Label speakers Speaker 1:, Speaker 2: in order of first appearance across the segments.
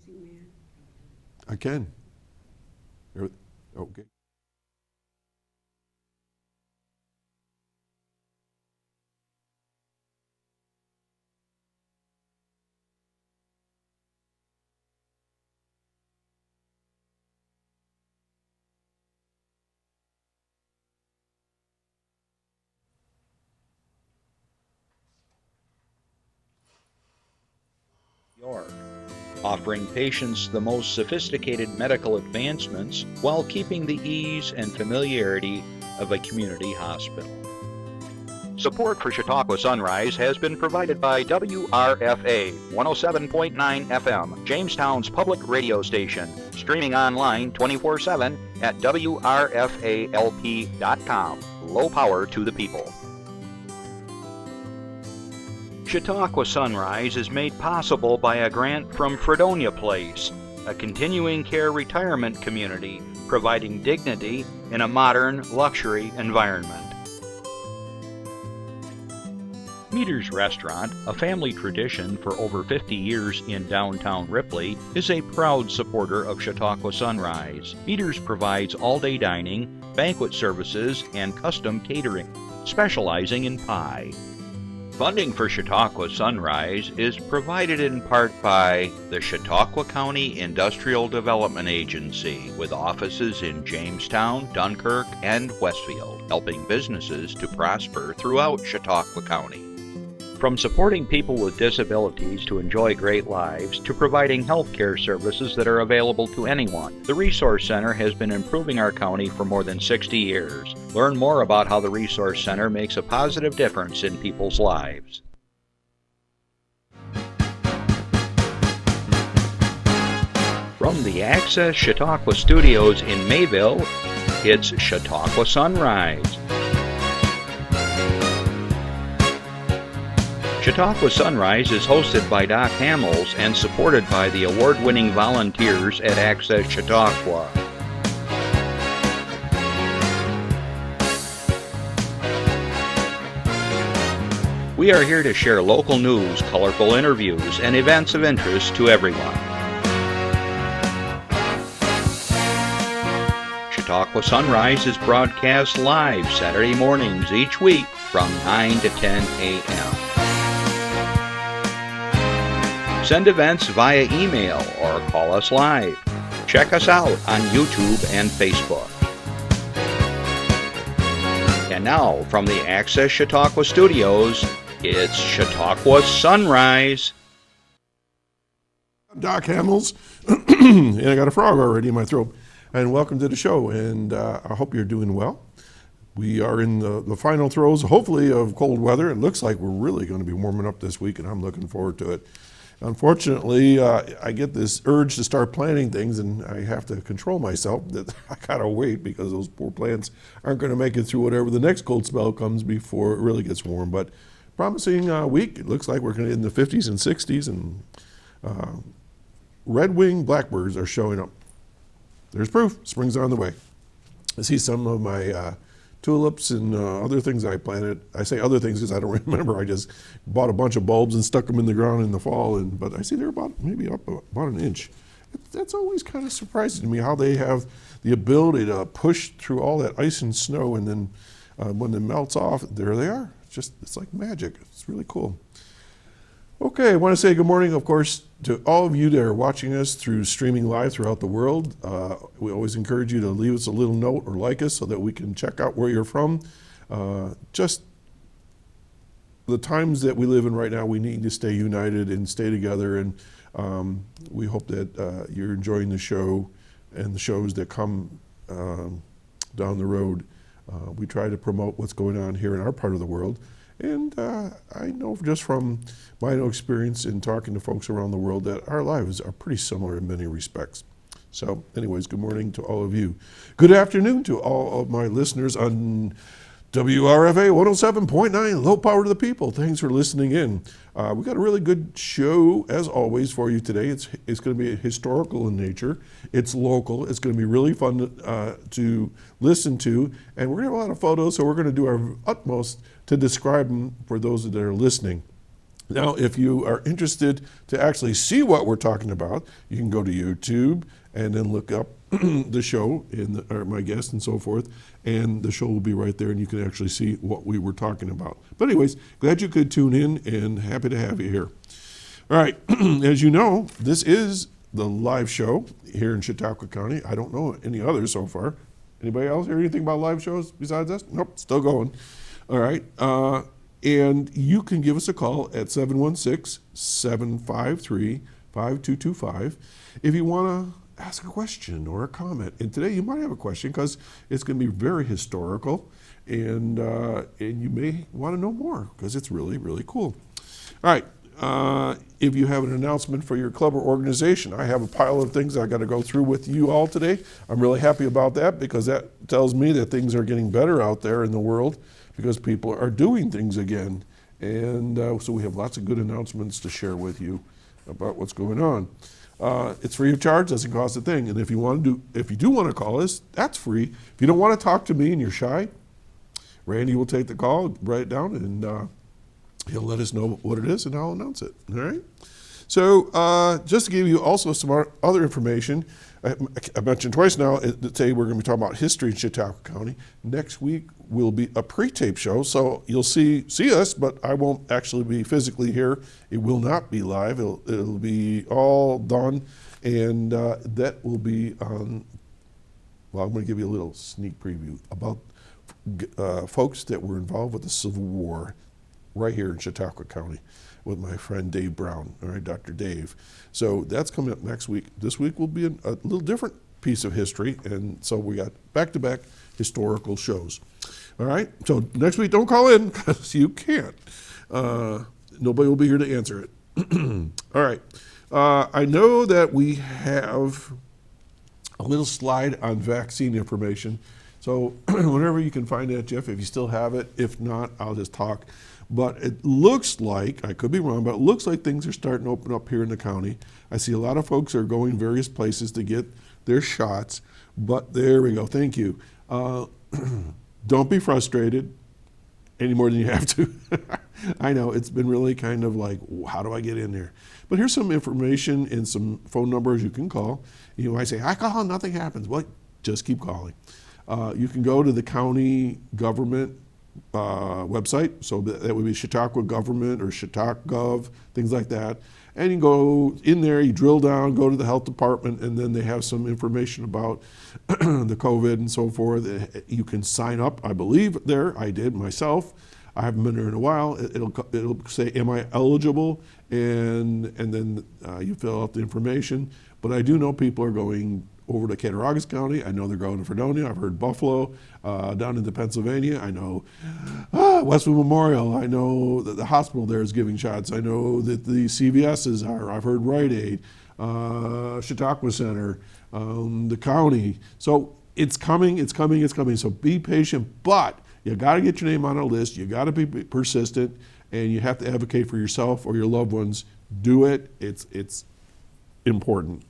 Speaker 1: Music Man.
Speaker 2: I can. Okay.
Speaker 3: York, offering patients the most sophisticated medical advancements while keeping the ease and familiarity of a community hospital. Support for Chautauqua Sunrise has been provided by WRFA 107.9 FM, Jamestown's public radio station, streaming online 24/7 at WRFALP.com. Low power to the people. Chautauqua Sunrise is made possible by a grant from Fredonia Place, a continuing care retirement community providing dignity in a modern luxury environment. Meter's Restaurant, a family tradition for over 50 years in downtown Ripley, is a proud supporter of Chautauqua Sunrise. Meter's provides all-day dining, banquet services, and custom catering, specializing in pie. Funding for Chautauqua Sunrise is provided in part by the Chautauqua County Industrial Development Agency, with offices in Jamestown, Dunkirk, and Westfield, helping businesses to prosper throughout Chautauqua County. From supporting people with disabilities to enjoy great lives, to providing health care services that are available to anyone, the Resource Center has been improving our county for more than 60 years. Learn more about how the Resource Center makes a positive difference in people's lives. From the Access Chautauqua Studios in Mayville, it's Chautauqua Sunrise. Chautauqua Sunrise is hosted by Doc Hamels and supported by the award-winning volunteers at Access Chautauqua. We are here to share local news, colorful interviews, and events of interest to everyone. Chautauqua Sunrise is broadcast live Saturday mornings each week from 9 to 10 a.m. Send events via email or call us live. Check us out on YouTube and Facebook. And now, from the Access Chautauqua Studios, it's Chautauqua Sunrise.
Speaker 2: I'm Doc Hamels, and I got a frog already in my throat. And welcome to the show, and I hope you're doing well. We are in the final throes, hopefully, of cold weather. It looks like we're really going to be warming up this week, and I'm looking forward to it. Unfortunately, I get this urge to start planting things, and I have to control myself that I gotta wait because those poor plants aren't going to make it through whatever the next cold spell comes before it really gets warm. But promising week. It looks like we're going to get in the 50s and 60s, and red-winged blackbirds are showing up. There's proof. Spring's on the way. I see some of my tulips and other things I planted. I say other things because I don't remember. I just bought a bunch of bulbs and stuck them in the ground in the fall. But I see they're maybe up about an inch. That's always kind of surprising to me how they have the ability to push through all that ice and snow, and then when it melts off, there they are. It's like magic. It's really cool. Okay, I want to say good morning, of course, to all of you that are watching us through streaming live throughout the world. We always encourage you to leave us a little note or like us so that we can check out where you're from. Just the times that we live in right now, we need to stay united and stay together, and we hope that you're enjoying the show and the shows that come down the road. We try to promote what's going on here in our part of the world. And I know just from my own experience in talking to folks around the world that our lives are pretty similar in many respects. So anyways, good morning to all of you. Good afternoon to all of my listeners on WRFA 107.9, low power to the people. Thanks for listening in. We've got a really good show, as always, for you today. It's going to be historical in nature. It's local. It's going to be really fun to listen to. And we're going to have a lot of photos, so we're going to do our utmost to describe them for those that are listening. Now, if you are interested to actually see what we're talking about, you can go to YouTube and then look up the show and or my guest and so forth, and the show will be right there, and you can actually see what we were talking about. But anyways, glad you could tune in, and happy to have you here. All right, as you know, this is the live show here in Chautauqua County. I don't know any others so far. Anybody else hear anything about live shows besides us? Nope, still going. All right. And you can give us a call at 716-753-5225 if you want to ask a question or a comment. And today you might have a question because it's going to be very historical, and you may want to know more because it's really, really cool. All right. If you have an announcement for your club or organization, I have a pile of things I got to go through with you all today. I'm really happy about that because that tells me that things are getting better out there in the world because people are doing things again. And so we have lots of good announcements to share with you about what's going on. It's free of charge, doesn't cost a thing. And if you do want to call us, that's free. If you don't want to talk to me and you're shy, Randy will take the call, write it down, and he'll let us know what it is, and I'll announce it. All right. So just to give you also some other information, I mentioned twice now. Today we're going to be talking about history in Chautauqua County. Next week will be a pre-tape show, so you'll see us, but I won't actually be physically here. It will not be live. It'll be all done, and that will be on. Well, I'm going to give you a little sneak preview about folks that were involved with the Civil War right here in Chautauqua County with my friend Dave Brown, all right, Dr. Dave. So that's coming up next week. This week will be a little different piece of history, and so we got back-to-back historical shows. All right, so next week don't call in because you can't. Nobody will be here to answer it. All right, I know that we have a little slide on vaccine information. So whenever you can find that, Jeff, if you still have it. If not, I'll just talk. But it looks like, I could be wrong, but it looks like things are starting to open up here in the county. I see a lot of folks are going various places to get their shots, but there we go, thank you. Don't be frustrated any more than you have to. I know, it's been really kind of like, how do I get in there? But here's some information and some phone numbers you can call. You know, I say, I call, nothing happens. Well, just keep calling. You can go to the county government website, so that would be Chautauqua Government or Chautauqua.gov, things like that. And you go in there, you drill down, go to the health department, and then they have some information about the COVID and so forth. You can sign up, I believe, there. I did myself. I haven't been there in a while. It'll say, am I eligible? And then you fill out the information. But I do know people are going over to Cattaraugus County. I know they're going to Fredonia. I've heard Buffalo, down into Pennsylvania. I know Westwood Memorial. I know that the hospital there is giving shots. I know that the CVSs are. I've heard Rite Aid, Chautauqua Center, the county. So it's coming, it's coming, it's coming. So be patient, but you got to get your name on a list. You got to be persistent, and you have to advocate for yourself or your loved ones. Do it. It's important.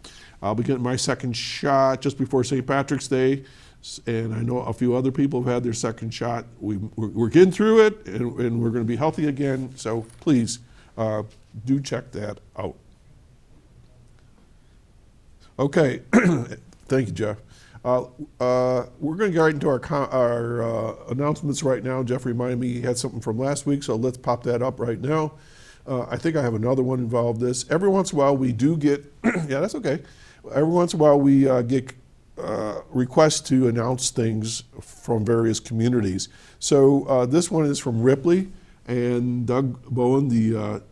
Speaker 2: I'll be getting my second shot just before St. Patrick's Day, and I know a few other people have had their second shot. We're getting through it, and we're going to be healthy again, so please do check that out. Okay, thank you, Jeff. We're going to get right into our announcements right now. Jeff reminded me he had something from last week, so let's pop that up right now. I think I have another one involved this. Every once in a while we do get, yeah, that's okay. Every once in a while we get requests to announce things from various communities. So this one is from Ripley, and Doug Bowen, the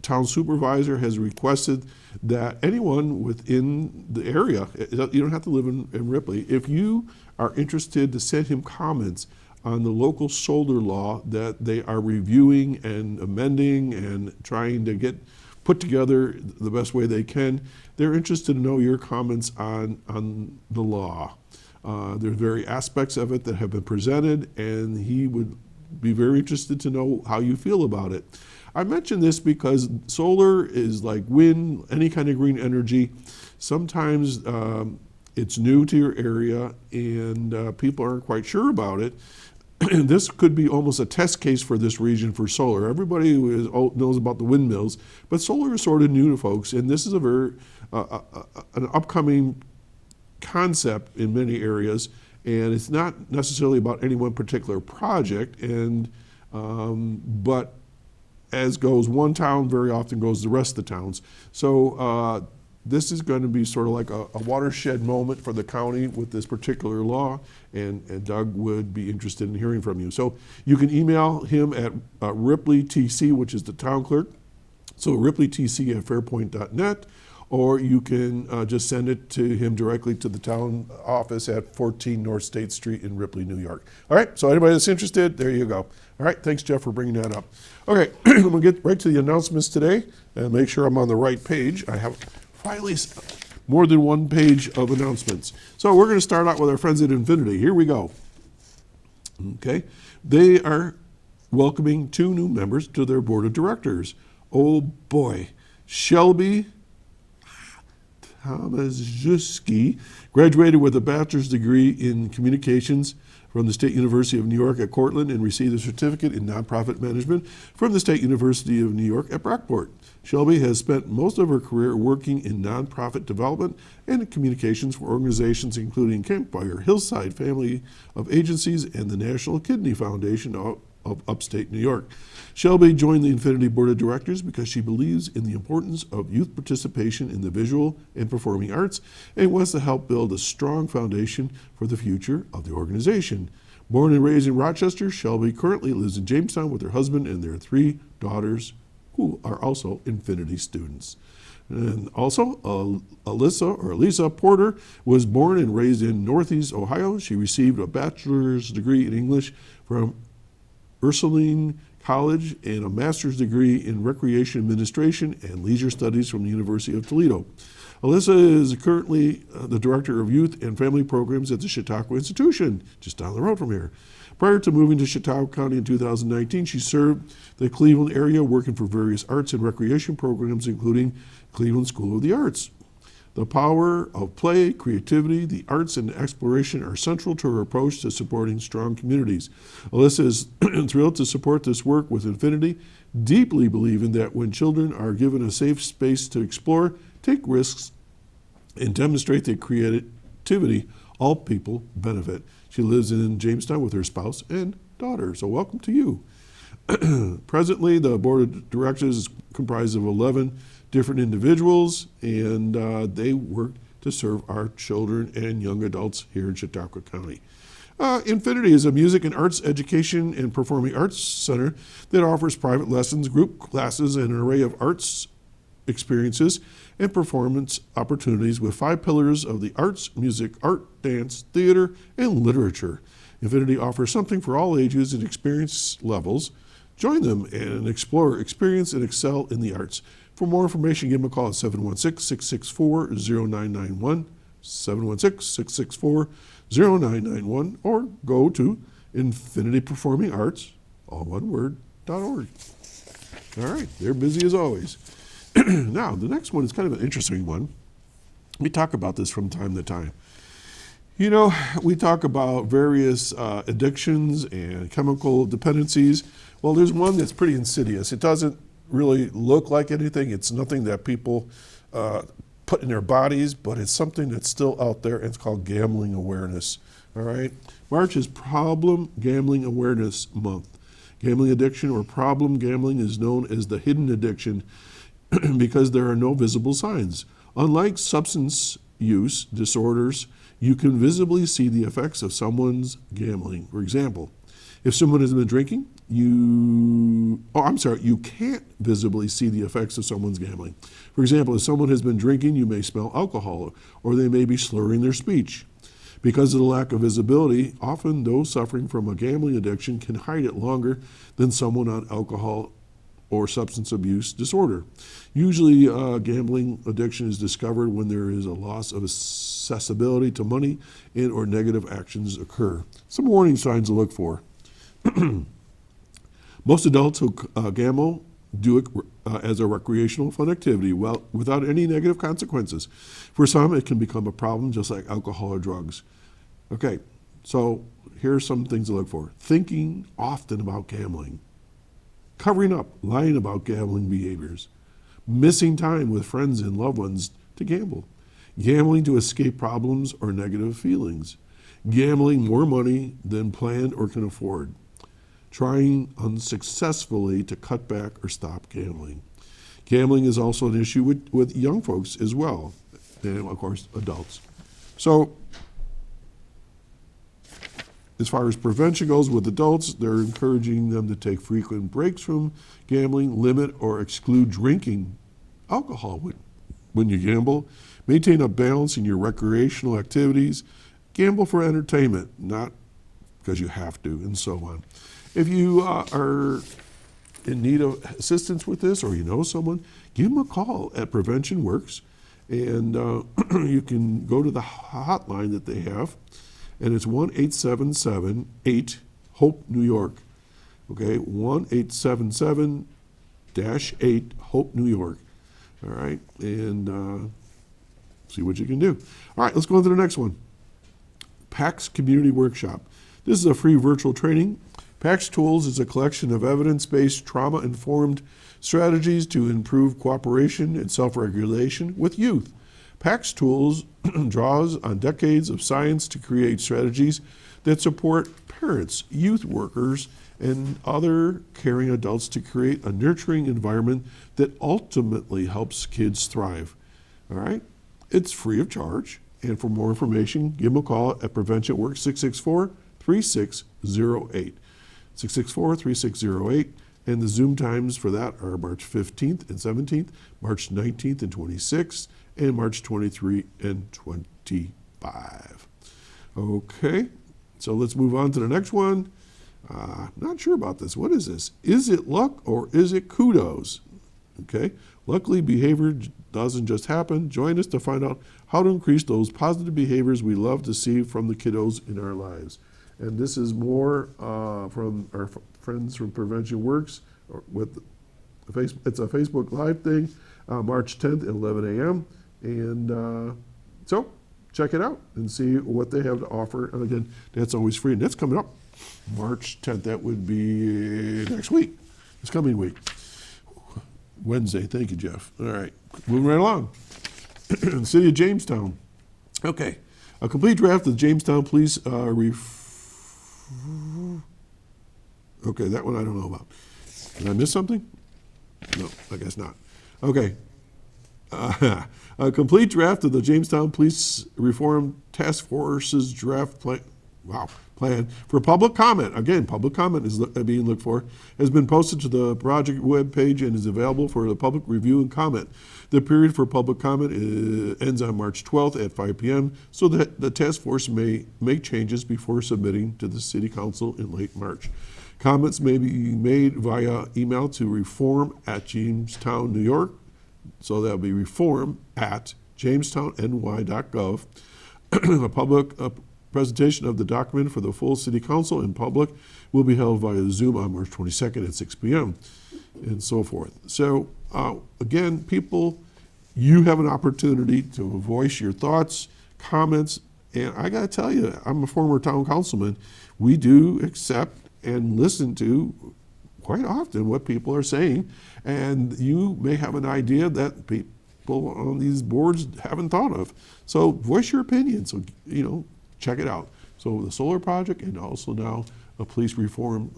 Speaker 2: town supervisor, has requested that anyone within the area, you don't have to live in Ripley, if you are interested to send him comments on the local solar law that they are reviewing and amending and trying to get put together the best way they can. They're interested to know your comments on the law. There's various aspects of it that have been presented, and he would be very interested to know how you feel about it. I mention this because solar is like wind, any kind of green energy. Sometimes it's new to your area and people aren't quite sure about it. this could be almost a test case for this region for solar. Everybody knows about the windmills, but solar is sort of new to folks, and this is a very an upcoming concept in many areas, and it's not necessarily about any one particular project. And but as goes one town, very often goes the rest of the towns. So this is going to be sort of like a watershed moment for the county with this particular law, and Doug would be interested in hearing from you. So you can email him at RipleyTC, which is the town clerk, so RipleyTC@fairpoint.net, or you can just send it to him directly to the town office at 14 North State Street in Ripley, New York. All right, so anybody that's interested, there you go. All right, thanks, Jeff, for bringing that up. Okay, I'm going to get right to the announcements today and make sure I'm on the right page. I have finally more than one page of announcements. So we're going to start out with our friends at Infinity. Here we go. Okay, they are welcoming 2 new members to their board of directors. Oh boy, Shelby Thomaskey graduated with a bachelor's degree in communications from the State University of New York at Cortland and received a certificate in nonprofit management from the State University of New York at Brockport. Shelby has spent most of her career working in nonprofit development and communications for organizations including Campfire, Hillside Family of Agencies, and the National Kidney Foundation of upstate New York. Shelby joined the Infinity Board of Directors because she believes in the importance of youth participation in the visual and performing arts and wants to help build a strong foundation for the future of the organization. Born and raised in Rochester, Shelby currently lives in Jamestown with her husband and their 3 daughters, who are also Infinity students. And also, Lisa Porter was born and raised in Northeast Ohio. She received a bachelor's degree in English from Ursuline College and a master's degree in recreation administration and leisure studies from the University of Toledo. Alyssa is currently the director of youth and family programs at the Chautauqua Institution, just down the road from here. Prior to moving to Chautauqua County in 2019, she served the Cleveland area working for various arts and recreation programs, including Cleveland School of the Arts. The power of play, creativity, the arts, and exploration are central to her approach to supporting strong communities. Alyssa is thrilled to support this work with Infinity, deeply believing that when children are given a safe space to explore, take risks, and demonstrate their creativity, all people benefit. She lives in Jamestown with her spouse and daughter, so welcome to you. Presently, the board of directors is comprised of 11 different individuals, and they work to serve our children and young adults here in Chautauqua County. Infinity is a music and arts education and performing arts center that offers private lessons, group classes, and an array of arts experiences and performance opportunities with 5 pillars of the arts: music, art, dance, theater, and literature. Infinity offers something for all ages and experience levels. Join them and explore, experience, and excel in the arts. For more information, give them a call at 716-664-0991, 716-664-0991, or go to infinityperformingarts, all one word, .org. All right, they're busy as always. Now, the next one is kind of an interesting one. We talk about this from time to time. You know, we talk about various addictions and chemical dependencies. Well, there's one that's pretty insidious. It doesn't really look like anything. It's nothing that people put in their bodies, but it's something that's still out there, and it's called gambling awareness. All right? March is Problem Gambling Awareness Month. Gambling addiction or problem gambling is known as the hidden addiction because there are no visible signs. Unlike substance use disorders, you can visibly see the effects of someone's gambling. For example, if someone has been drinking, you can't visibly see the effects of someone's gambling. For example, if someone has been drinking, you may smell alcohol, or they may be slurring their speech. Because of the lack of visibility, often those suffering from a gambling addiction can hide it longer than someone on alcohol or substance abuse disorder. Usually, gambling addiction is discovered when there is a loss of accessibility to money and or negative actions occur. Some warning signs to look for. Most adults who gamble do it as a recreational fun activity, without any negative consequences. For some, it can become a problem, just like alcohol or drugs. Okay, so here are some things to look for. Thinking often about gambling. Covering up, lying about gambling behaviors. Missing time with friends and loved ones to gamble. Gambling to escape problems or negative feelings. Gambling more money than planned or can afford. Trying unsuccessfully to cut back or stop gambling. Gambling is also an issue with young folks as well, and of course adults. So as far as prevention goes with adults, they're encouraging them to take frequent breaks from gambling, limit or exclude drinking alcohol when you gamble, maintain a balance in your recreational activities, gamble for entertainment, not because you have to, and so on. If you are in need of assistance with this, or you know someone, give them a call at Prevention Works, and you can go to the hotline that they have, and it's 1-877-8 Hope New York. Okay, 1-877-8 Hope New York. All right, and see what you can do. All right, let's go on to the next one. PAX Community Workshop. This is a free virtual training. PAX Tools is a collection of evidence-based, trauma-informed strategies to improve cooperation and self-regulation with youth. PAX Tools draws on decades of science to create strategies that support parents, youth workers, and other caring adults to create a nurturing environment that ultimately helps kids thrive. All right? It's free of charge. And for more information, give them a call at Prevention Works 664-3608. 664-3608. And the Zoom times for that are March 15th and 17th, March 19th and 26th, and March 23 and 25. Okay, so let's move on to the next one. Not sure about this. What is this? Is it luck or is it kudos? Okay, luckily behavior doesn't just happen. Join us to find out how to increase those positive behaviors we love to see from the kiddos in our lives. And this is more from our friends from Prevention Works. It's a Facebook Live thing, March 10th at 11 a.m. And so check it out and see what they have to offer. And again, that's always free. And that's coming up March 10th. That would be next week, this coming week. Wednesday. Thank you, Jeff. All right, moving right along. The City of Jamestown. Okay, a complete draft of the Jamestown Police Okay, that one I don't know about. Did I miss something? No, I guess not. Okay. A complete draft of the Jamestown Police Reform Task Force's draft plan for public comment. Again, public comment is being looked for. Has been posted to the project webpage and is available for the public review and comment. The period for public comment ends on March 12th at 5 p.m. so that the task force may make changes before submitting to the City Council in late March. Comments may be made via email to reform@Jamestown, New York. So that'll be reform@jamestowny.gov. A public presentation of the document for the full City Council in public will be held via Zoom on March 22nd at 6 p.m. and so forth. So again, people, you have an opportunity to voice your thoughts, comments, and I gotta tell you, I'm a former town councilman. We do accept and listen to quite often what people are saying, and you may have an idea that people on these boards haven't thought of. So voice your opinion. So, check it out. So the solar project and also now a police reform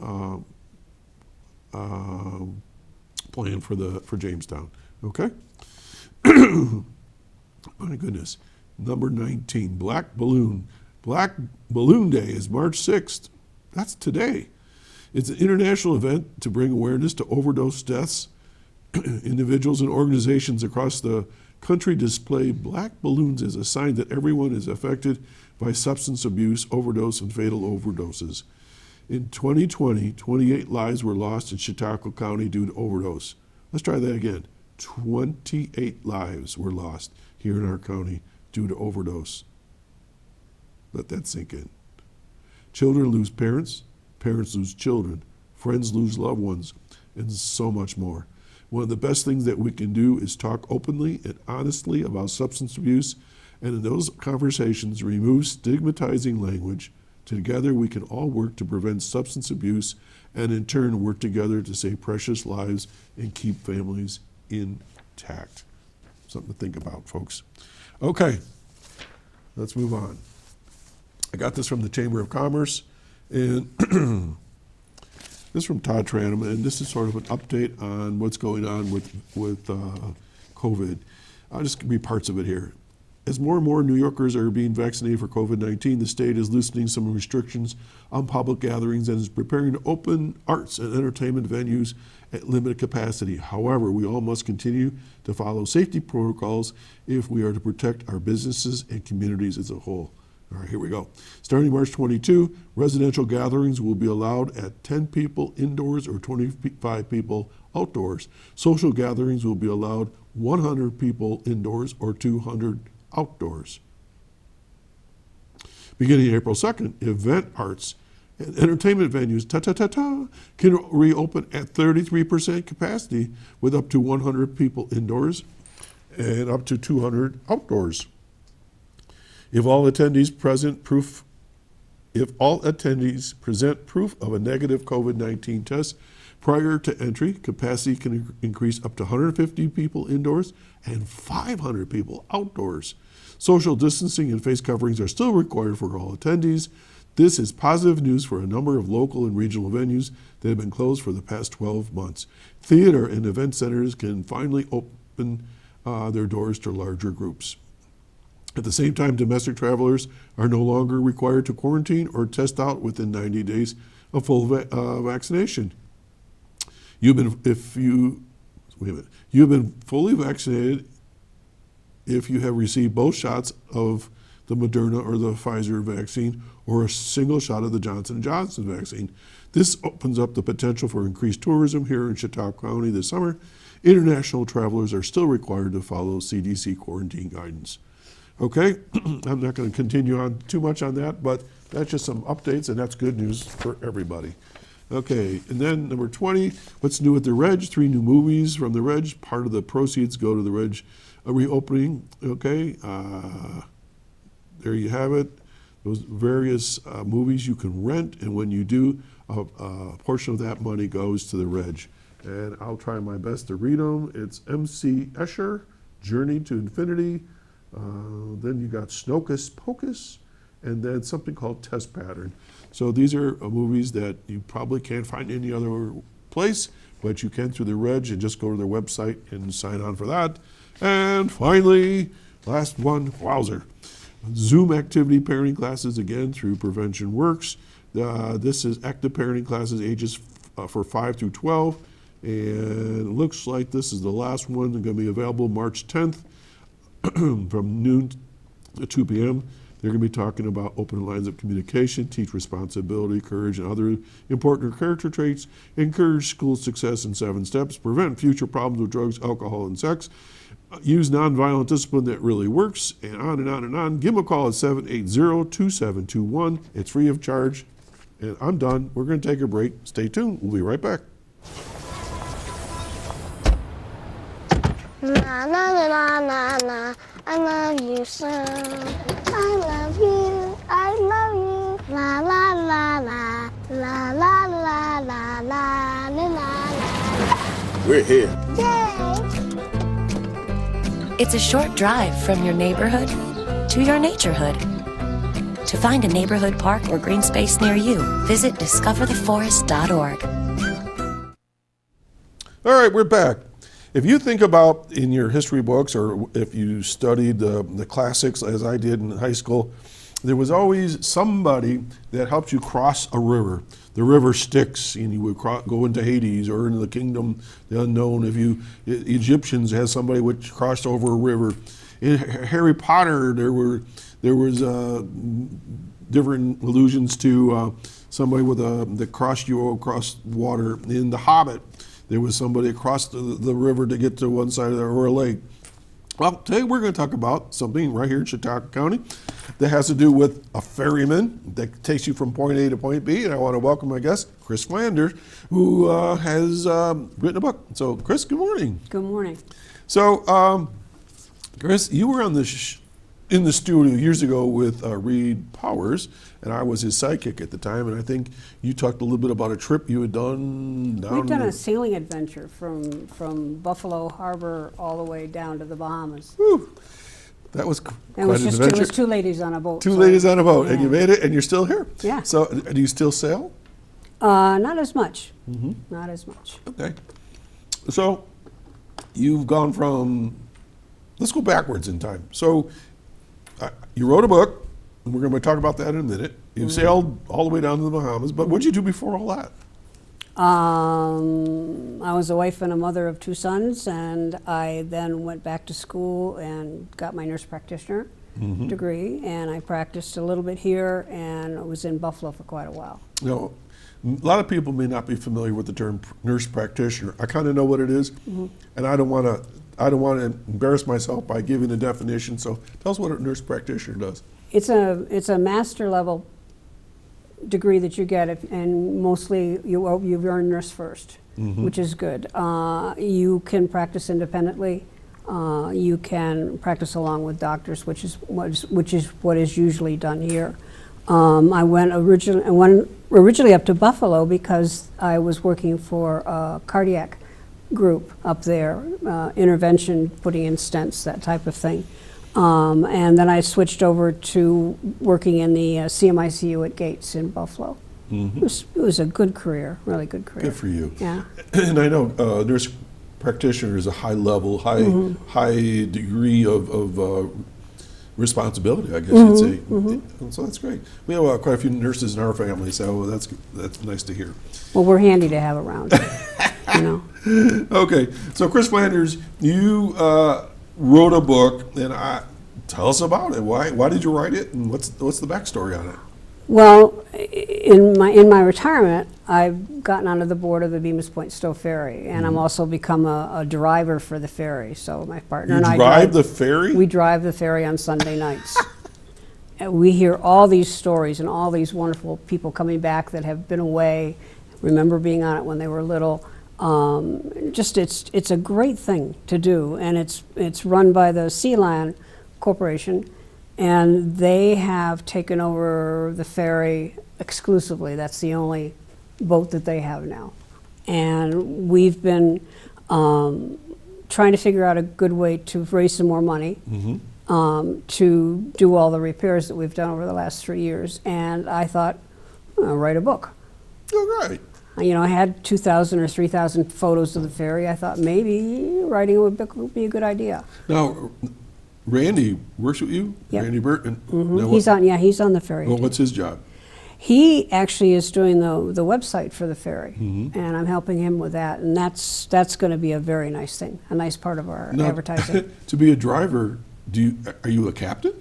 Speaker 2: plan for Jamestown. Okay. My goodness. Number 19, Black Balloon. Black Balloon Day is March 6th. That's today. It's an international event to bring awareness to overdose deaths. Individuals and organizations across the country display black balloons as a sign that everyone is affected by substance abuse, overdose, and fatal overdoses. In 2020, 28 lives were lost in Chautauqua County due to overdose. Let's try that again. 28 lives were lost here in our county due to overdose. Let that sink in. Children lose parents, parents lose children, friends lose loved ones, and so much more. One of the best things that we can do is talk openly and honestly about substance abuse, and in those conversations, remove stigmatizing language, Together we can all work to prevent substance abuse and in turn work together to save precious lives and keep families intact. Something to think about, folks. Okay, let's move on. I got this from the Chamber of Commerce, and this is from Todd Tranum, and this is sort of an update on what's going on with COVID. I'll just read parts of it here. As more and more New Yorkers are being vaccinated for COVID-19, the state is loosening some restrictions on public gatherings and is preparing to open arts and entertainment venues at limited capacity. However, we all must continue to follow safety protocols if we are to protect our businesses and communities as a whole. All right, here we go. Starting March 22, residential gatherings will be allowed at 10 people indoors or 25 people outdoors. Social gatherings will be allowed 100 people indoors or 200 outdoors. Beginning April 2nd, event arts and entertainment venues can reopen at 33% capacity with up to 100 people indoors and up to 200 outdoors. If all attendees present proof of a negative COVID-19 test prior to entry, capacity can increase up to 150 people indoors and 500 people outdoors. Social distancing and face coverings are still required for all attendees. This is positive news for a number of local and regional venues that have been closed for the past 12 months. Theater and event centers can finally open their doors to larger groups. At the same time, domestic travelers are no longer required to quarantine or test out within 90 days of full vaccination. You've been fully vaccinated if you have received both shots of the Moderna or the Pfizer vaccine or a single shot of the Johnson & Johnson vaccine. This opens up the potential for increased tourism here in Chautauqua County this summer. International travelers are still required to follow CDC quarantine guidance. Okay, I'm not going to continue on too much on that, but that's just some updates, and that's good news for everybody. Okay, and then number 20, what's new at the Reg? 3 new movies from the Reg. Part of the proceeds go to the Reg reopening. Okay, there you have it. Those various movies you can rent, and when you do, a portion of that money goes to the Reg. And I'll try my best to read them. It's M.C. Escher, Journey to Infinity. Then you got Snocus Pocus, and then something called Test Pattern. So these are movies that you probably can't find any other place, but you can through the Reg, and just go to their website and sign on for that. And finally, last one, wowzer. Zoom activity parenting classes, again, through Prevention Works. This is active parenting classes ages for 5 through 12. And it looks like this is the last one. They're going to be available March 10th from noon to 2 p.m. They're going to be talking about open lines of communication, teach responsibility, courage, and other important character traits, encourage school success in 7 steps, prevent future problems with drugs, alcohol, and sex, use nonviolent discipline that really works, and on and on and on. Give them a call at 780-2721. It's free of charge. And I'm done. We're going to take a break. Stay tuned. We'll be right back.
Speaker 1: Na na na na na, I love you so. I love you, I love you. La la la la, la la la la la la la.
Speaker 2: We're here.
Speaker 1: Yay!
Speaker 4: It's a short drive from your neighborhood to your naturehood. To find a neighborhood park or green space near you, visit discovertheforest.org.
Speaker 2: All right, we're back. If you think about in your history books, or if you studied the classics as I did in high school, there was always somebody that helped you cross a river. The river Styx, and you would go into Hades or into the kingdom, the unknown. Egyptians had somebody which crossed over a river. In Harry Potter, there was different allusions to somebody that crossed you across water. In The Hobbit, there was somebody across the river to get to one side of the or a lake. Well, today we're going to talk about something right here in Chautauqua County that has to do with a ferryman that takes you from point A to point B. And I want to welcome my guest, Chris Flanders, who has written a book. So, Chris, good morning.
Speaker 5: Good morning.
Speaker 2: So, Chris, you were on the in the studio years ago with Reed Powers, and I was his sidekick at the time, and I think you talked a little bit about a trip you had done down.
Speaker 5: We've done a sailing adventure from Buffalo Harbor all the way down to the Bahamas.
Speaker 2: Whew. That was quite an adventure.
Speaker 5: It was 2 ladies on a boat.
Speaker 2: Two ladies on a boat, and
Speaker 5: yeah.
Speaker 2: you made it, and you're still here.
Speaker 5: Yeah.
Speaker 2: So, do you still sail?
Speaker 5: Not as much.
Speaker 2: Mm-hmm.
Speaker 5: Not as much.
Speaker 2: Okay. So, you've gone from, let's go backwards in time. So, you wrote a book, and we're going to talk about that in a minute. You sailed all the way down to the Bahamas, but what did you do before all that?
Speaker 5: I was a wife and a mother of 2 sons, and I then went back to school and got my nurse practitioner degree, and I practiced a little bit here, and I was in Buffalo for quite a while.
Speaker 2: You know, a lot of people may not be familiar with the term nurse practitioner. I kind of know what it is, and I don't want to embarrass myself by giving a definition. So tell us what a nurse practitioner does.
Speaker 5: It's a master level degree that you get, and mostly you earn nurse first, which is good. You can practice independently. You can practice along with doctors, which is what is usually done here. I went originally up to Buffalo because I was working for a cardiac group up there, intervention, putting in stents, that type of thing. And then I switched over to working in the CMICU at Gates in Buffalo. It was a good career, really good career.
Speaker 2: Good for you.
Speaker 5: Yeah.
Speaker 2: And I know nurse practitioner is a high level, high degree of responsibility, I guess you'd say. So that's great. We have quite a few nurses in our family, so that's nice to hear.
Speaker 5: Well, we're handy to have around. You know.
Speaker 2: Okay, so Chris Flanders, you wrote a book, and tell us about it. Why did you write it, and what's the backstory on it?
Speaker 5: Well, in my retirement, I've gotten onto the board of the Bemus Point Stow Ferry, and I'm also become a driver for the ferry. So my partner and I
Speaker 2: drive the ferry?
Speaker 5: We drive the ferry on Sunday nights. And we hear all these stories and all these wonderful people coming back that have been away, remember being on it when they were little. It's a great thing to do, and it's run by the Sealand Corporation, and they have taken over the ferry exclusively. That's the only boat that they have now, and we've been trying to figure out a good way to raise some more money to do all the repairs that we've done over the last 3 years. And I thought, I'll write a book.
Speaker 2: All right.
Speaker 5: You know, I had 2,000 or 3,000 photos of the ferry. I thought maybe writing a book would be a good idea.
Speaker 2: Now, Randy works with you?
Speaker 5: Yep.
Speaker 2: Randy Burton?
Speaker 5: He's on the ferry.
Speaker 2: Well, what's his job?
Speaker 5: He actually is doing the website for the ferry, and I'm helping him with that. And that's going to be a very nice thing, a nice part of our advertising.
Speaker 2: To be a driver, are you a captain?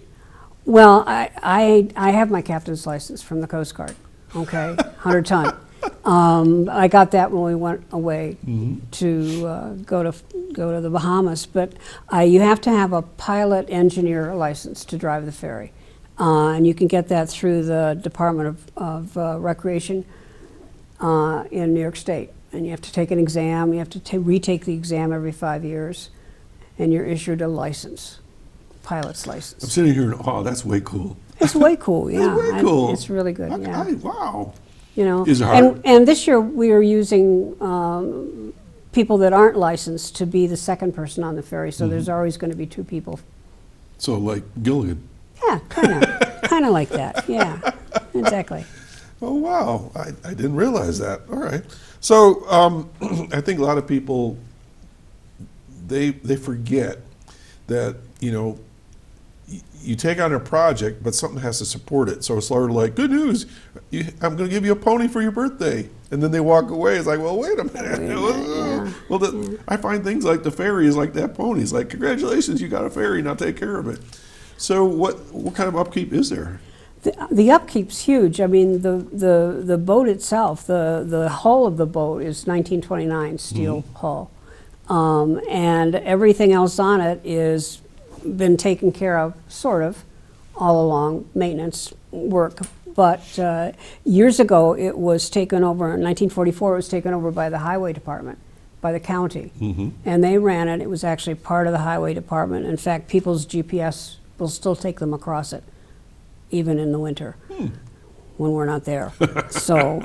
Speaker 5: Well, I have my captain's license from the Coast Guard. Okay, 100 ton. I got that when we went away to go to the Bahamas. But you have to have a pilot engineer license to drive the ferry, and you can get that through the Department of Recreation in New York State. And you have to take an exam. You have to retake the exam every 5 years, and you're issued a license, pilot's license.
Speaker 2: I'm sitting here and, oh, that's way cool.
Speaker 5: It's way cool, yeah.
Speaker 2: It's way cool.
Speaker 5: It's really good, yeah.
Speaker 2: Wow.
Speaker 5: You know,
Speaker 2: Is it hard?
Speaker 5: And this year we are using people that aren't licensed to be the second person on the ferry. So there's always going to be 2 people.
Speaker 2: So like Gilligan.
Speaker 5: Yeah, kind of like that. Yeah, exactly.
Speaker 2: Oh, wow. I didn't realize that. All right. So I think a lot of people, they forget that, you know, you take on a project, but something has to support it. So it's sort of like, good news, I'm going to give you a pony for your birthday. And then they walk away. It's like, well, wait a minute. I find things like the ferry is like that pony. It's like, congratulations, you got a ferry, now take care of it. So what kind of upkeep is there?
Speaker 5: The upkeep's huge. I mean, the boat itself, the hull of the boat is 1929 steel hull. And everything else on it is been taken care of, sort of, all along, maintenance work. But years ago, it was taken over, in 1944, it was taken over by the Highway Department, by the county. And they ran it. It was actually part of the Highway Department. In fact, people's GPS will still take them across it, even in the winter when we're not there. So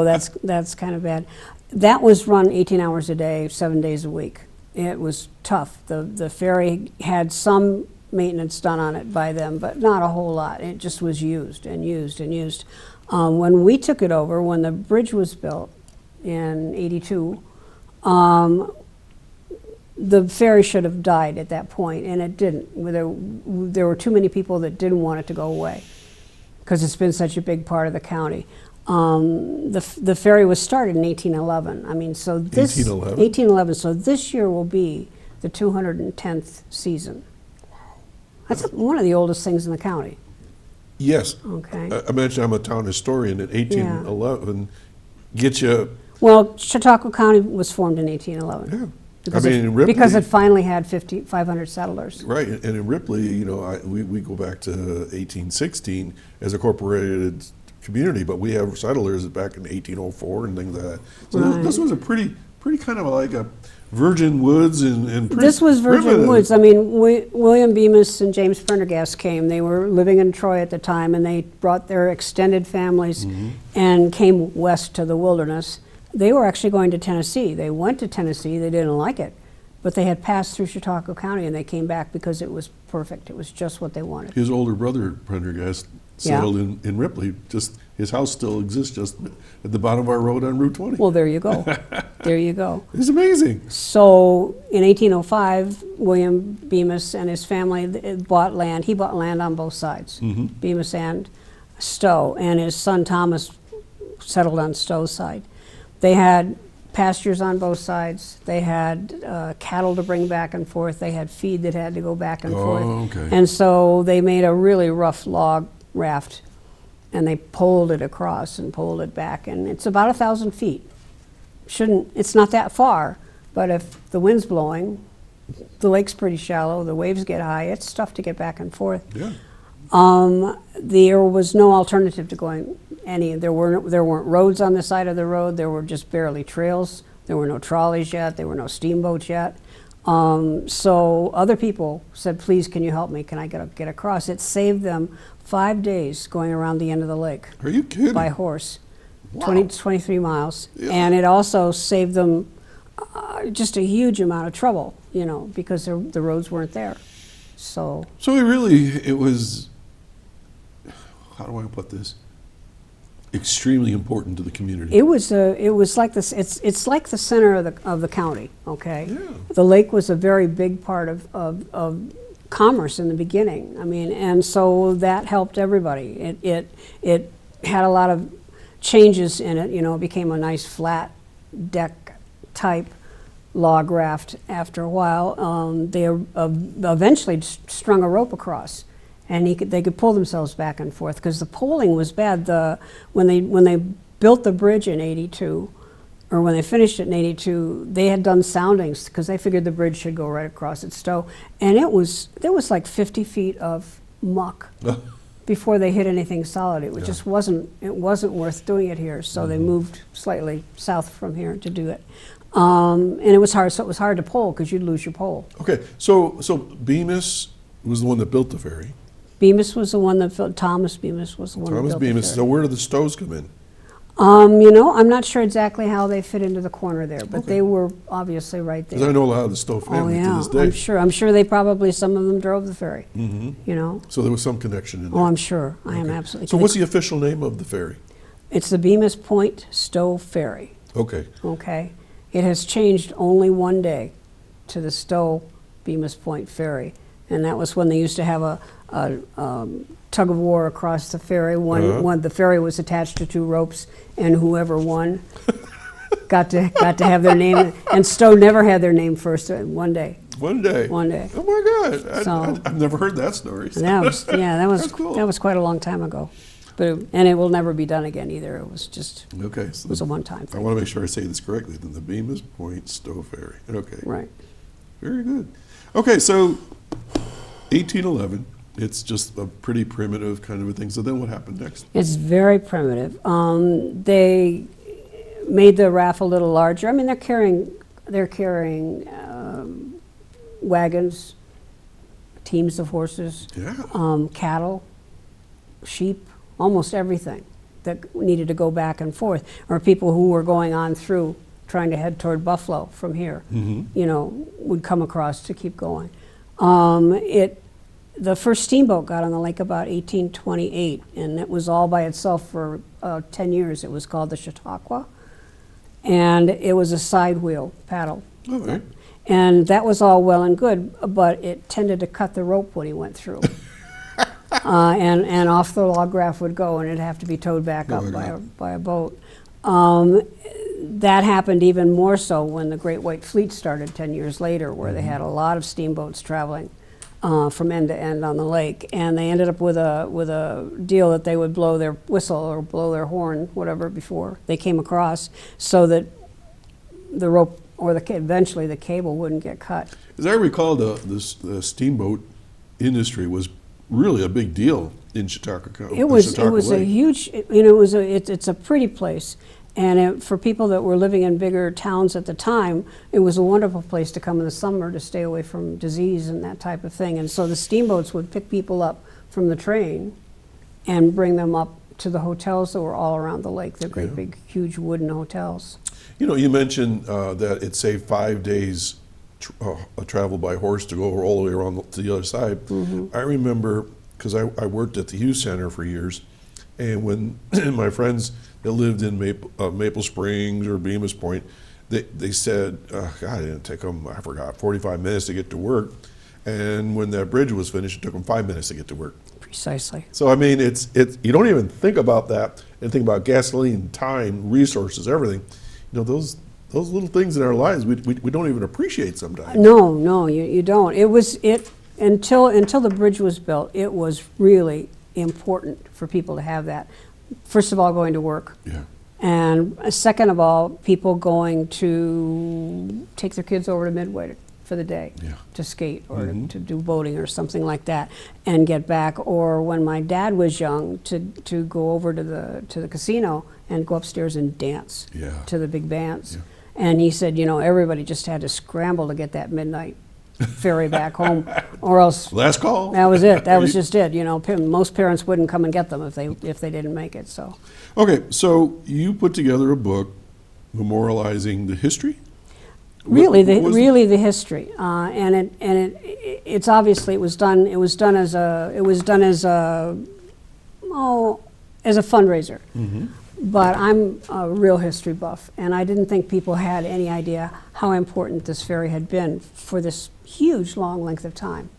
Speaker 5: that's kind of bad. That was run 18 hours a day, 7 days a week. It was tough. The ferry had some maintenance done on it by them, but not a whole lot. It just was used and used and used. When we took it over, when the bridge was built in '82, the ferry should have died at that point, and it didn't. There were too many people that didn't want it to go away because it's been such a big part of the county. The ferry was started in 1811. I mean, so this 1811. So this year will be the 210th season. That's one of the oldest things in the county.
Speaker 2: Yes.
Speaker 5: Okay.
Speaker 2: I mentioned I'm a town historian. In 1811, get you.
Speaker 5: Well, Chautauqua County was formed in 1811.
Speaker 2: Yeah.
Speaker 5: Because,
Speaker 2: I mean, in Ripley,
Speaker 5: because it finally had 500 settlers.
Speaker 2: Right, and in Ripley, you know, we go back to 1816 as a corporated community, but we have settlers back in 1804 and things like that. So this was a pretty kind of like a virgin woods and pretty
Speaker 5: This was virgin
Speaker 2: primitive.
Speaker 5: woods. I mean, William Bemus and James Prendergast came. They were living in Troy at the time, and they brought their extended families and came west to the wilderness. They were actually going to Tennessee. They went to Tennessee. They didn't like it, but they had passed through Chautauqua County, and they came back because it was perfect. It was just what they wanted.
Speaker 2: His older brother, Prendergast, settled in Ripley. Just his house still exists just at the bottom of our road on Route 20.
Speaker 5: Well, there you go. There you go.
Speaker 2: It's amazing.
Speaker 5: So in 1805, William Bemus and his family bought land. He bought land on both sides, Bemus and Stow, and his son Thomas settled on Stow's side. They had pastures on both sides. They had cattle to bring back and forth. They had feed that had to go back and forth.
Speaker 2: Okay.
Speaker 5: And so they made a really rough log raft, and they poled it across and poled it back, and it's about 1,000 feet. It's not that far, but if the wind's blowing, the lake's pretty shallow, the waves get high, it's tough to get back and forth.
Speaker 2: Yeah.
Speaker 5: There was no alternative to going there weren't roads on the side of the road. There were just barely trails. There were no trolleys yet. There were no steamboats yet. So other people said, please, can you help me? Can I get across? It saved them 5 days going around the end of the lake.
Speaker 2: Are you kidding?
Speaker 5: By horse.
Speaker 2: Wow.
Speaker 5: 23 miles.
Speaker 2: Yeah.
Speaker 5: And it also saved them just a huge amount of trouble, you know, because the roads weren't there. So
Speaker 2: it was, how do I put this? Extremely important to the community.
Speaker 5: it was like this. It's like the center of the county. Okay,
Speaker 2: Yeah.
Speaker 5: The lake was a very big part of commerce in the beginning. I mean, and so that helped everybody. It had a lot of changes in it. You know, it became a nice flat deck type log raft after a while. They eventually strung a rope across, and they could pull themselves back and forth because the poling was bad. When they built the bridge in '82, or when they finished it in '82, they had done soundings because they figured the bridge should go right across at Stow, and there was like 50 feet of muck before they hit anything solid. It just wasn't worth doing it here, so they moved slightly south from here to do it. And it was hard. So it was hard to pole because you'd lose your pole.
Speaker 2: Okay, so Bemus was the one that built the ferry.
Speaker 5: Bemus was the one that built. Thomas Bemus was the one that built
Speaker 2: Bemus.
Speaker 5: the
Speaker 2: So where do the Stows come in?
Speaker 5: You know, I'm not sure exactly how they fit into the corner there, but they were obviously right there.
Speaker 2: Because I know a lot of the Stow family to this day.
Speaker 5: I'm sure they probably, some of them drove the ferry, you know.
Speaker 2: So there was some connection in there.
Speaker 5: Oh, I'm sure. I am absolutely.
Speaker 2: So what's the official name of the ferry?
Speaker 5: It's the Bemus Point Stow Ferry.
Speaker 2: Okay.
Speaker 5: Okay. It has changed only one day to the Stow Bemus Point Ferry, and that was when they used to have a tug of war across the ferry. When the ferry was attached to two ropes, and whoever won got to have their name. And Stow never had their name first. One day.
Speaker 2: One day.
Speaker 5: One day.
Speaker 2: Oh my God!
Speaker 5: So-
Speaker 2: I've never heard that story.
Speaker 5: And that was
Speaker 2: That's cool.
Speaker 5: that was quite a long time ago, and it will never be done again either. It was just
Speaker 2: Okay. So
Speaker 5: it was a one-time
Speaker 2: I
Speaker 5: thing.
Speaker 2: want to make sure I say this correctly. Then the Bemus Point Stow Ferry. Okay.
Speaker 5: Right.
Speaker 2: Very good. Okay, so 1811. It's just a pretty primitive kind of a thing. So then what happened next?
Speaker 5: It's very primitive. They made the raft a little larger. I mean, they're carrying wagons, teams of horses,
Speaker 2: Yeah.
Speaker 5: cattle, sheep, almost everything that needed to go back and forth, or people who were going on through trying to head toward Buffalo from here, you know, would come across to keep going. The first steamboat got on the lake about 1828, and it was all by itself for 10 years. It was called the Chautauqua, and it was a side wheel paddle.
Speaker 2: All right.
Speaker 5: And that was all well and good, but it tended to cut the rope when he went through. And off the log raft would go, and it'd have to be towed back up by a boat. That happened even more so when the Great White Fleet started 10 years later, where they had a lot of steamboats traveling from end to end on the lake, and they ended up with a deal that they would blow their whistle or blow their horn, whatever, before they came across, so that the rope or eventually the cable wouldn't get cut.
Speaker 2: As I recall, the steamboat industry was really a big deal in Chautauqua County.
Speaker 5: It was a huge, you know, it's a pretty place. And for people that were living in bigger towns at the time, it was a wonderful place to come in the summer to stay away from disease and that type of thing. And so the steamboats would pick people up from the train and bring them up to the hotels that were all around the lake. They're great, big, huge wooden hotels.
Speaker 2: You know, you mentioned that it saved 5 days travel by horse to go all the way around to the other side. I remember, because I worked at the Hughes Center for years, and when my friends that lived in Maple Springs or Bemus Point, they said, God, it didn't take them, I forgot, 45 minutes to get to work. And when that bridge was finished, it took them 5 minutes to get to work.
Speaker 5: Precisely.
Speaker 2: So, I mean, it's you don't even think about that and think about gasoline, time, resources, everything. You know, those little things in our lives we don't even appreciate sometimes.
Speaker 5: No, you don't. Until the bridge was built, it was really important for people to have that. First of all, going to work.
Speaker 2: Yeah.
Speaker 5: And second of all, people going to take their kids over to Midway for the day to skate or to do boating or something like that and get back. Or when my dad was young, to go over to the casino and go upstairs and dance to the big bands.
Speaker 2: Yeah.
Speaker 5: And he said, you know, everybody just had to scramble to get that midnight ferry back home, or else
Speaker 2: Last call.
Speaker 5: that was it. That was just it. You know, most parents wouldn't come and get them if they didn't make it. So,
Speaker 2: Okay, so you put together a book memorializing the history.
Speaker 5: really,
Speaker 2: What was
Speaker 5: the history, and it's obviously it was done as a fundraiser. But I'm a real history buff, and I didn't think people had any idea how important this ferry had been for this huge, long length of time.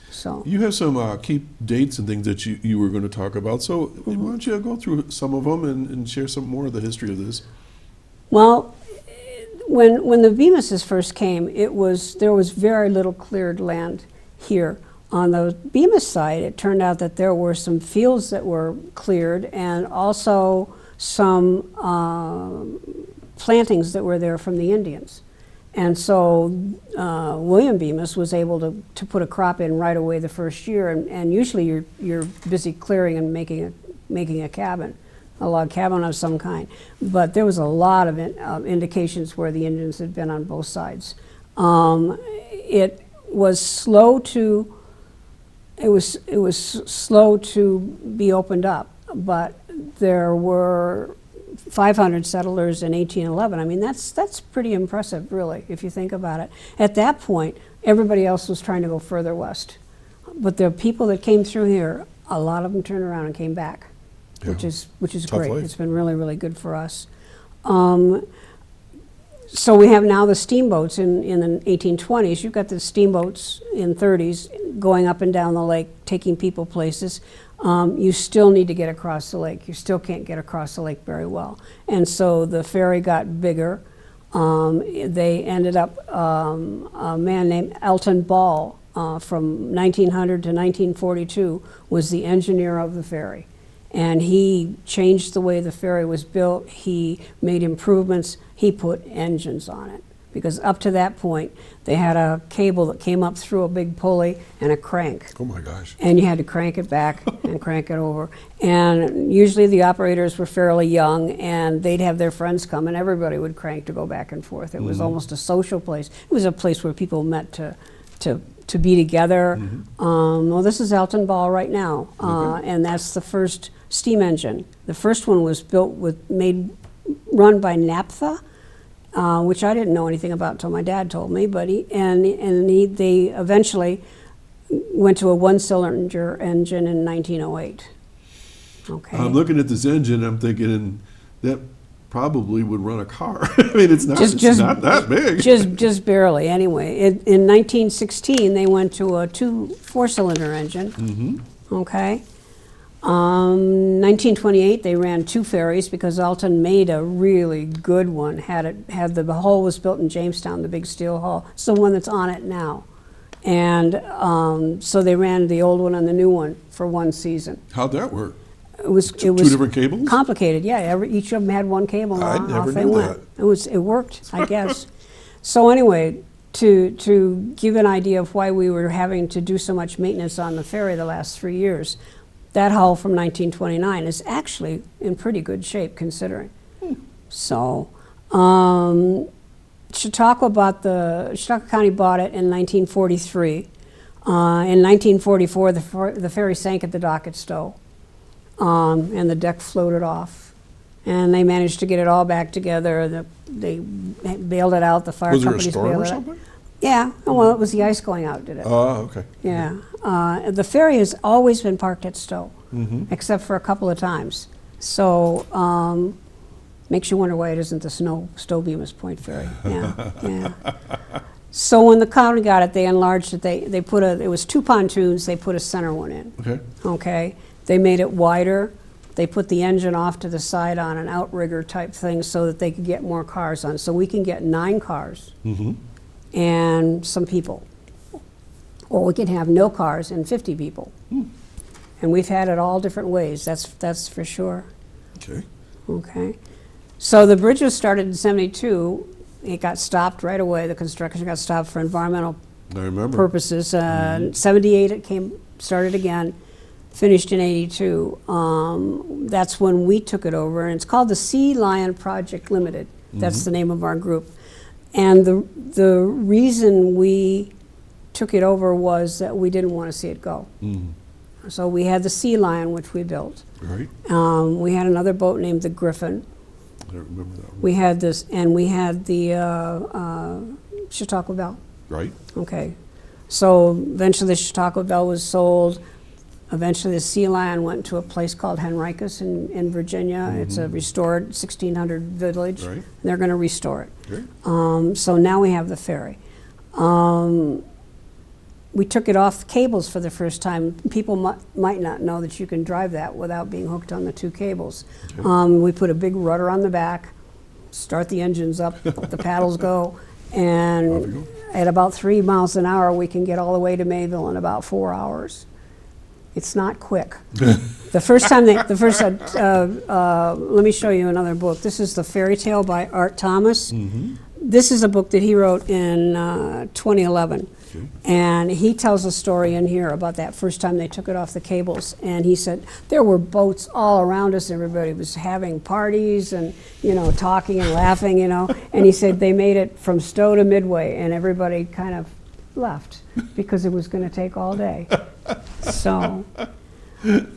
Speaker 5: So
Speaker 2: You have some key dates and things that you were going to talk about. So why don't you go through some of them and share some more of the history of this?
Speaker 5: Well, when the Bemuses first came, there was very little cleared land here. On the Bemus side, it turned out that there were some fields that were cleared, and also some plantings that were there from the Indians. And so William Bemus was able to put a crop in right away the first year, and usually you're busy clearing and making a cabin, a log cabin of some kind. But there was a lot of indications where the Indians had been on both sides. It was slow to be opened up, but there were 500 settlers in 1811. I mean, that's pretty impressive, really, if you think about it. At that point, everybody else was trying to go further west. But the people that came through here, a lot of them turned around and came back, which is
Speaker 2: Tough
Speaker 5: great.
Speaker 2: life.
Speaker 5: It's been really, really good for us. So we have now the steamboats in the 1820s. You've got the steamboats in 30s going up and down the lake, taking people places. You still need to get across the lake. You still can't get across the lake very well. And so the ferry got bigger. They ended up, a man named Elton Ball from 1900 to 1942 was the engineer of the ferry. And he changed the way the ferry was built. He made improvements. He put engines on it. Because up to that point, they had a cable that came up through a big pulley and a crank.
Speaker 2: Oh my gosh.
Speaker 5: And you had to crank it back and crank it over. And usually the operators were fairly young, and they'd have their friends come, and everybody would crank to go back and forth. It was almost a social place. It was a place where people met to to be together. Well, this is Elton Ball right now, and that's the first steam engine. The first one was run by Naphtha, which I didn't know anything about until my dad told me. But they eventually went to a one-cylinder engine in 1908. Okay.
Speaker 2: I'm looking at this engine. I'm thinking that probably would run a car. I mean, it's not that big.
Speaker 5: Just barely. Anyway, in 1916 they went to a four-cylinder engine. Okay. 1928 they ran 2 ferries because Alton made a really good one. The hull was built in Jamestown, the big steel hull. It's the one that's on it now. And so they ran the old one and the new one for one season.
Speaker 2: How'd that work?
Speaker 5: It was
Speaker 2: two different cables?
Speaker 5: Complicated, yeah. Each of them had one cable.
Speaker 2: I never knew that.
Speaker 5: It worked, I guess. So anyway, to give an idea of why we were having to do so much maintenance on the ferry the last 3 years, that hull from 1929 is actually in pretty good shape considering. So Chautauqua County bought it in 1943. In 1944, the ferry sank at the dock at Stow. And the deck floated off. And they managed to get it all back together. They bailed it out. The fire companies bailed it out.
Speaker 2: Was there a storm or something?
Speaker 5: Yeah. Well, it was the ice going out did it.
Speaker 2: Oh, okay.
Speaker 5: Yeah. The ferry has always been parked at Stow, except for a couple of times. So makes you wonder why it isn't the Stow Bemus Point ferry. Yeah. So when the county got it, they enlarged it. They put it was 2 pontoons. They put a center one in. Okay. They made it wider. They put the engine off to the side on an outrigger type thing so that they could get more cars on. So we can get 9 cars and some people. Or we can have no cars and 50 people. And we've had it all different ways, that's for sure. Okay. So the bridge was started in 72. It got stopped right away. The construction got stopped for environmental purposes. 78 it started again. Finished in 82. That's when we took it over, and it's called the Sea Lion Project Limited. That's the name of our group. And the reason we took it over was that we didn't want to see it go. So we had the Sea Lion, which we built.
Speaker 2: Right.
Speaker 5: We had another boat named the Griffin.
Speaker 2: I don't remember that one.
Speaker 5: We had this, and we had the Chautauqua Belle.
Speaker 2: Right.
Speaker 5: Okay. So eventually the Chautauqua Belle was sold. Eventually the Sea Lion went to a place called Henricus in Virginia. It's a restored 1600 village.
Speaker 2: Right.
Speaker 5: They're going to restore it.
Speaker 2: Great.
Speaker 5: So now we have the ferry. We took it off the cables for the first time. People might not know that you can drive that without being hooked on the 2 cables. We put a big rudder on the back, start the engines up, the paddles go, and at about 3 miles an hour we can get all the way to Mayville in about 4 hours. It's not quick. The first time, let me show you another book. This is The Fairy Tale by Art Thomas. This is a book that he wrote in 2011. And he tells a story in here about that first time they took it off the cables. And he said, there were boats all around us. Everybody was having parties and, talking and laughing, And he said they made it from Stow to Midway, and everybody kind of left because it was going to take all day. So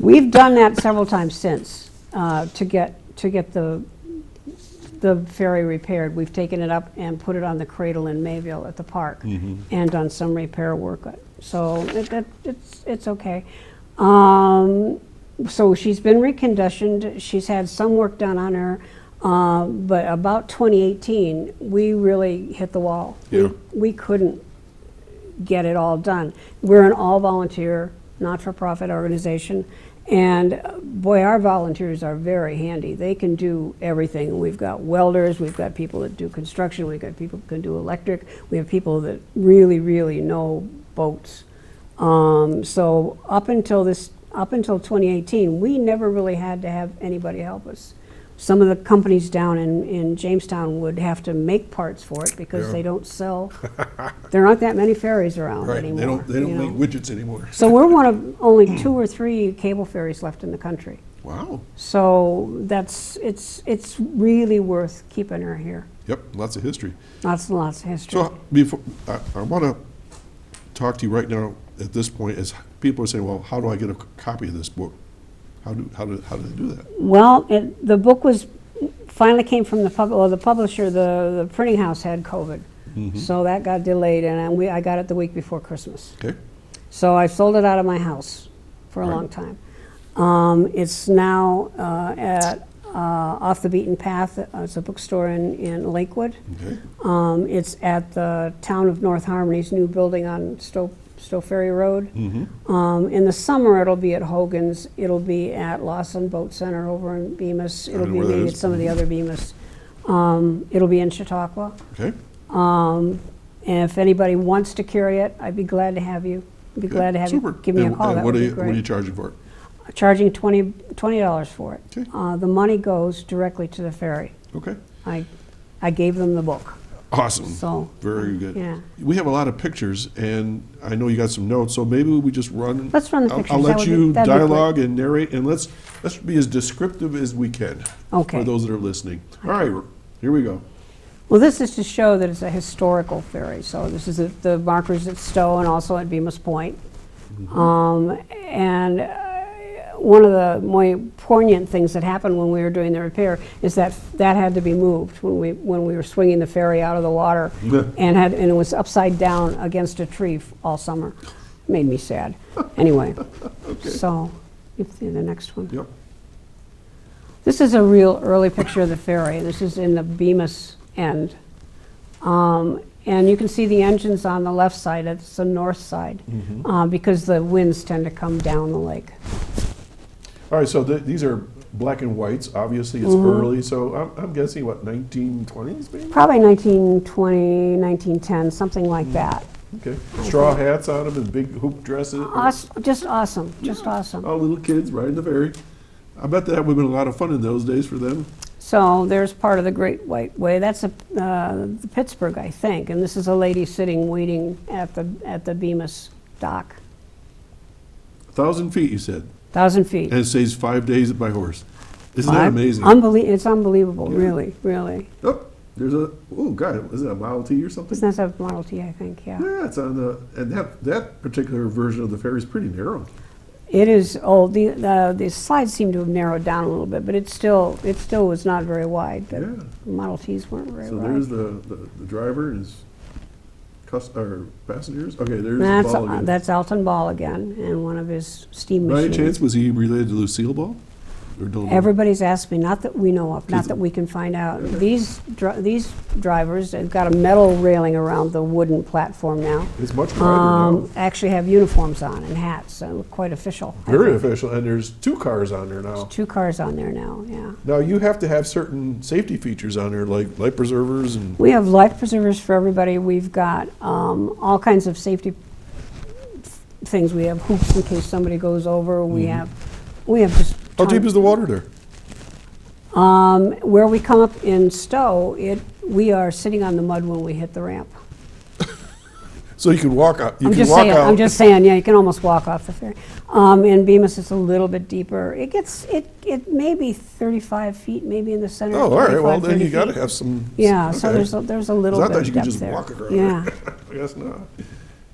Speaker 5: we've done that several times since to get the ferry repaired. We've taken it up and put it on the cradle in Mayville at the park and done some repair work. So it's okay. So she's been reconditioned. She's had some work done on her. But about 2018, we really hit the wall. We couldn't get it all done. We're an all-volunteer, not-for-profit organization, and boy, our volunteers are very handy. They can do everything. We've got welders, we've got people that do construction, we've got people who can do electric, we have people that really, really know boats. So up until 2018, we never really had to have anybody help us. Some of the companies down in Jamestown would have to make parts for it because they don't sell. There aren't that many ferries around anymore.
Speaker 2: They don't make widgets anymore.
Speaker 5: So we're one of only 2 or 3 cable ferries left in the country.
Speaker 2: Wow.
Speaker 5: So it's really worth keeping her here.
Speaker 2: Yep, lots of history.
Speaker 5: Lots and lots of history.
Speaker 2: So before I want to talk to you right now at this point is people are saying, well, how do I get a copy of this book? How do they do that?
Speaker 5: Well, the book was finally came from the publisher. The printing house had COVID, so that got delayed, and I got it the week before Christmas.
Speaker 2: Okay.
Speaker 5: So I sold it out of my house for a
Speaker 2: Right.
Speaker 5: long time. It's now at Off the Beaten Path. It's a bookstore in Lakewood.
Speaker 2: Okay.
Speaker 5: It's at the Town of North Harmony's new building on Stow Ferry Road. In the summer, it'll be at Hogan's. It'll be at Lawson Boat Center over in Bemus. It'll
Speaker 2: know
Speaker 5: be
Speaker 2: where that
Speaker 5: maybe
Speaker 2: is.
Speaker 5: at some of the other Bemus. It'll be in Chautauqua.
Speaker 2: Okay.
Speaker 5: And if anybody wants to carry it, I'd be glad to have you. I'd be glad to have
Speaker 2: Super.
Speaker 5: you give me a
Speaker 2: And-
Speaker 5: call.
Speaker 2: and
Speaker 5: That
Speaker 2: what
Speaker 5: would
Speaker 2: are
Speaker 5: be
Speaker 2: you, what are you
Speaker 5: great.
Speaker 2: charging for it?
Speaker 5: Charging $20 for it.
Speaker 2: Okay.
Speaker 5: The money goes directly to the ferry.
Speaker 2: Okay.
Speaker 5: I gave them the book.
Speaker 2: Awesome.
Speaker 5: So,
Speaker 2: Very good.
Speaker 5: yeah.
Speaker 2: We have a lot of pictures, and I know you got some notes, so maybe we just run.
Speaker 5: Let's run the
Speaker 2: I'll
Speaker 5: pictures.
Speaker 2: let
Speaker 5: That'd
Speaker 2: you
Speaker 5: be great.
Speaker 2: dialogue and narrate, and let's be as descriptive as we can.
Speaker 5: Okay.
Speaker 2: For those that are listening. All right, here we go.
Speaker 5: Well, this is to show that it's a historical ferry. So this is the markers at Stow and also at Bemus Point. And one of the more poignant things that happened when we were doing the repair is that had to be moved when we were swinging the ferry out of the water,
Speaker 2: Yeah.
Speaker 5: and it was upside down against a tree all summer. Made me sad. Anyway, so you see the next one.
Speaker 2: Yep.
Speaker 5: This is a real early picture of the ferry. This is in the Bemus end. And you can see the engines on the left side. It's the north side, because the winds tend to come down the lake.
Speaker 2: All right, so these are black and whites. Obviously, it's early, so I'm guessing, what, 1920s maybe?
Speaker 5: Probably 1920, 1910, something like that.
Speaker 2: Okay. Straw hats on them and big hoop dresses.
Speaker 5: Just awesome, just awesome.
Speaker 2: All little kids riding the ferry. I bet that would have been a lot of fun in those days for them.
Speaker 5: So there's part of the Great White Way. That's the Pittsburgh, I think. And this is a lady sitting waiting at the Bemus dock.
Speaker 2: 1,000 feet, you said.
Speaker 5: 1,000 feet.
Speaker 2: And it says 5 days by horse. Isn't that amazing?
Speaker 5: It's unbelievable, really, really.
Speaker 2: Oh, there's God, is that a Model T or something?
Speaker 5: That's a Model T, I think, yeah.
Speaker 2: Yeah, it's on and that particular version of the ferry is pretty narrow.
Speaker 5: It is old. The slides seem to have narrowed down a little bit, but it still was not very wide. But
Speaker 2: Yeah.
Speaker 5: Model Ts weren't very
Speaker 2: So
Speaker 5: wide.
Speaker 2: there's the driver and his passengers. Okay, there's the ball again.
Speaker 5: That's Alton Ball again, and one of his steam
Speaker 2: By any
Speaker 5: machines.
Speaker 2: chance, was he related to Lucille Ball? Or don't know?
Speaker 5: Everybody's asked me, not that we know of, not that we can find out. These drivers, they've got a metal railing around the wooden platform now.
Speaker 2: It's much wider now.
Speaker 5: Actually have uniforms on and hats, so look quite official. I
Speaker 2: Very
Speaker 5: think.
Speaker 2: official, and there's 2 cars on there now.
Speaker 5: 2 cars on there now, yeah.
Speaker 2: Now, you have to have certain safety features on there, like life preservers and...
Speaker 5: We have life preservers for everybody. We've got all kinds of safety things. We have hoops in case somebody goes over. We have just.
Speaker 2: How deep is the water there?
Speaker 5: Where we come up in Stow, we are sitting on the mud when we hit the ramp.
Speaker 2: So you can walk out.
Speaker 5: I'm just saying, yeah, you can almost walk off the ferry. In Bemus, it's a little bit deeper. It may be 35 feet, maybe in the center.
Speaker 2: Oh, all right. Well,
Speaker 5: 25,
Speaker 2: then
Speaker 5: 30
Speaker 2: you got to
Speaker 5: feet.
Speaker 2: have some.
Speaker 5: Yeah, so
Speaker 2: okay.
Speaker 5: there's a little
Speaker 2: I
Speaker 5: bit
Speaker 2: thought
Speaker 5: of
Speaker 2: you could
Speaker 5: depth
Speaker 2: just
Speaker 5: there.
Speaker 2: walk around.
Speaker 5: Yeah,
Speaker 2: I guess not.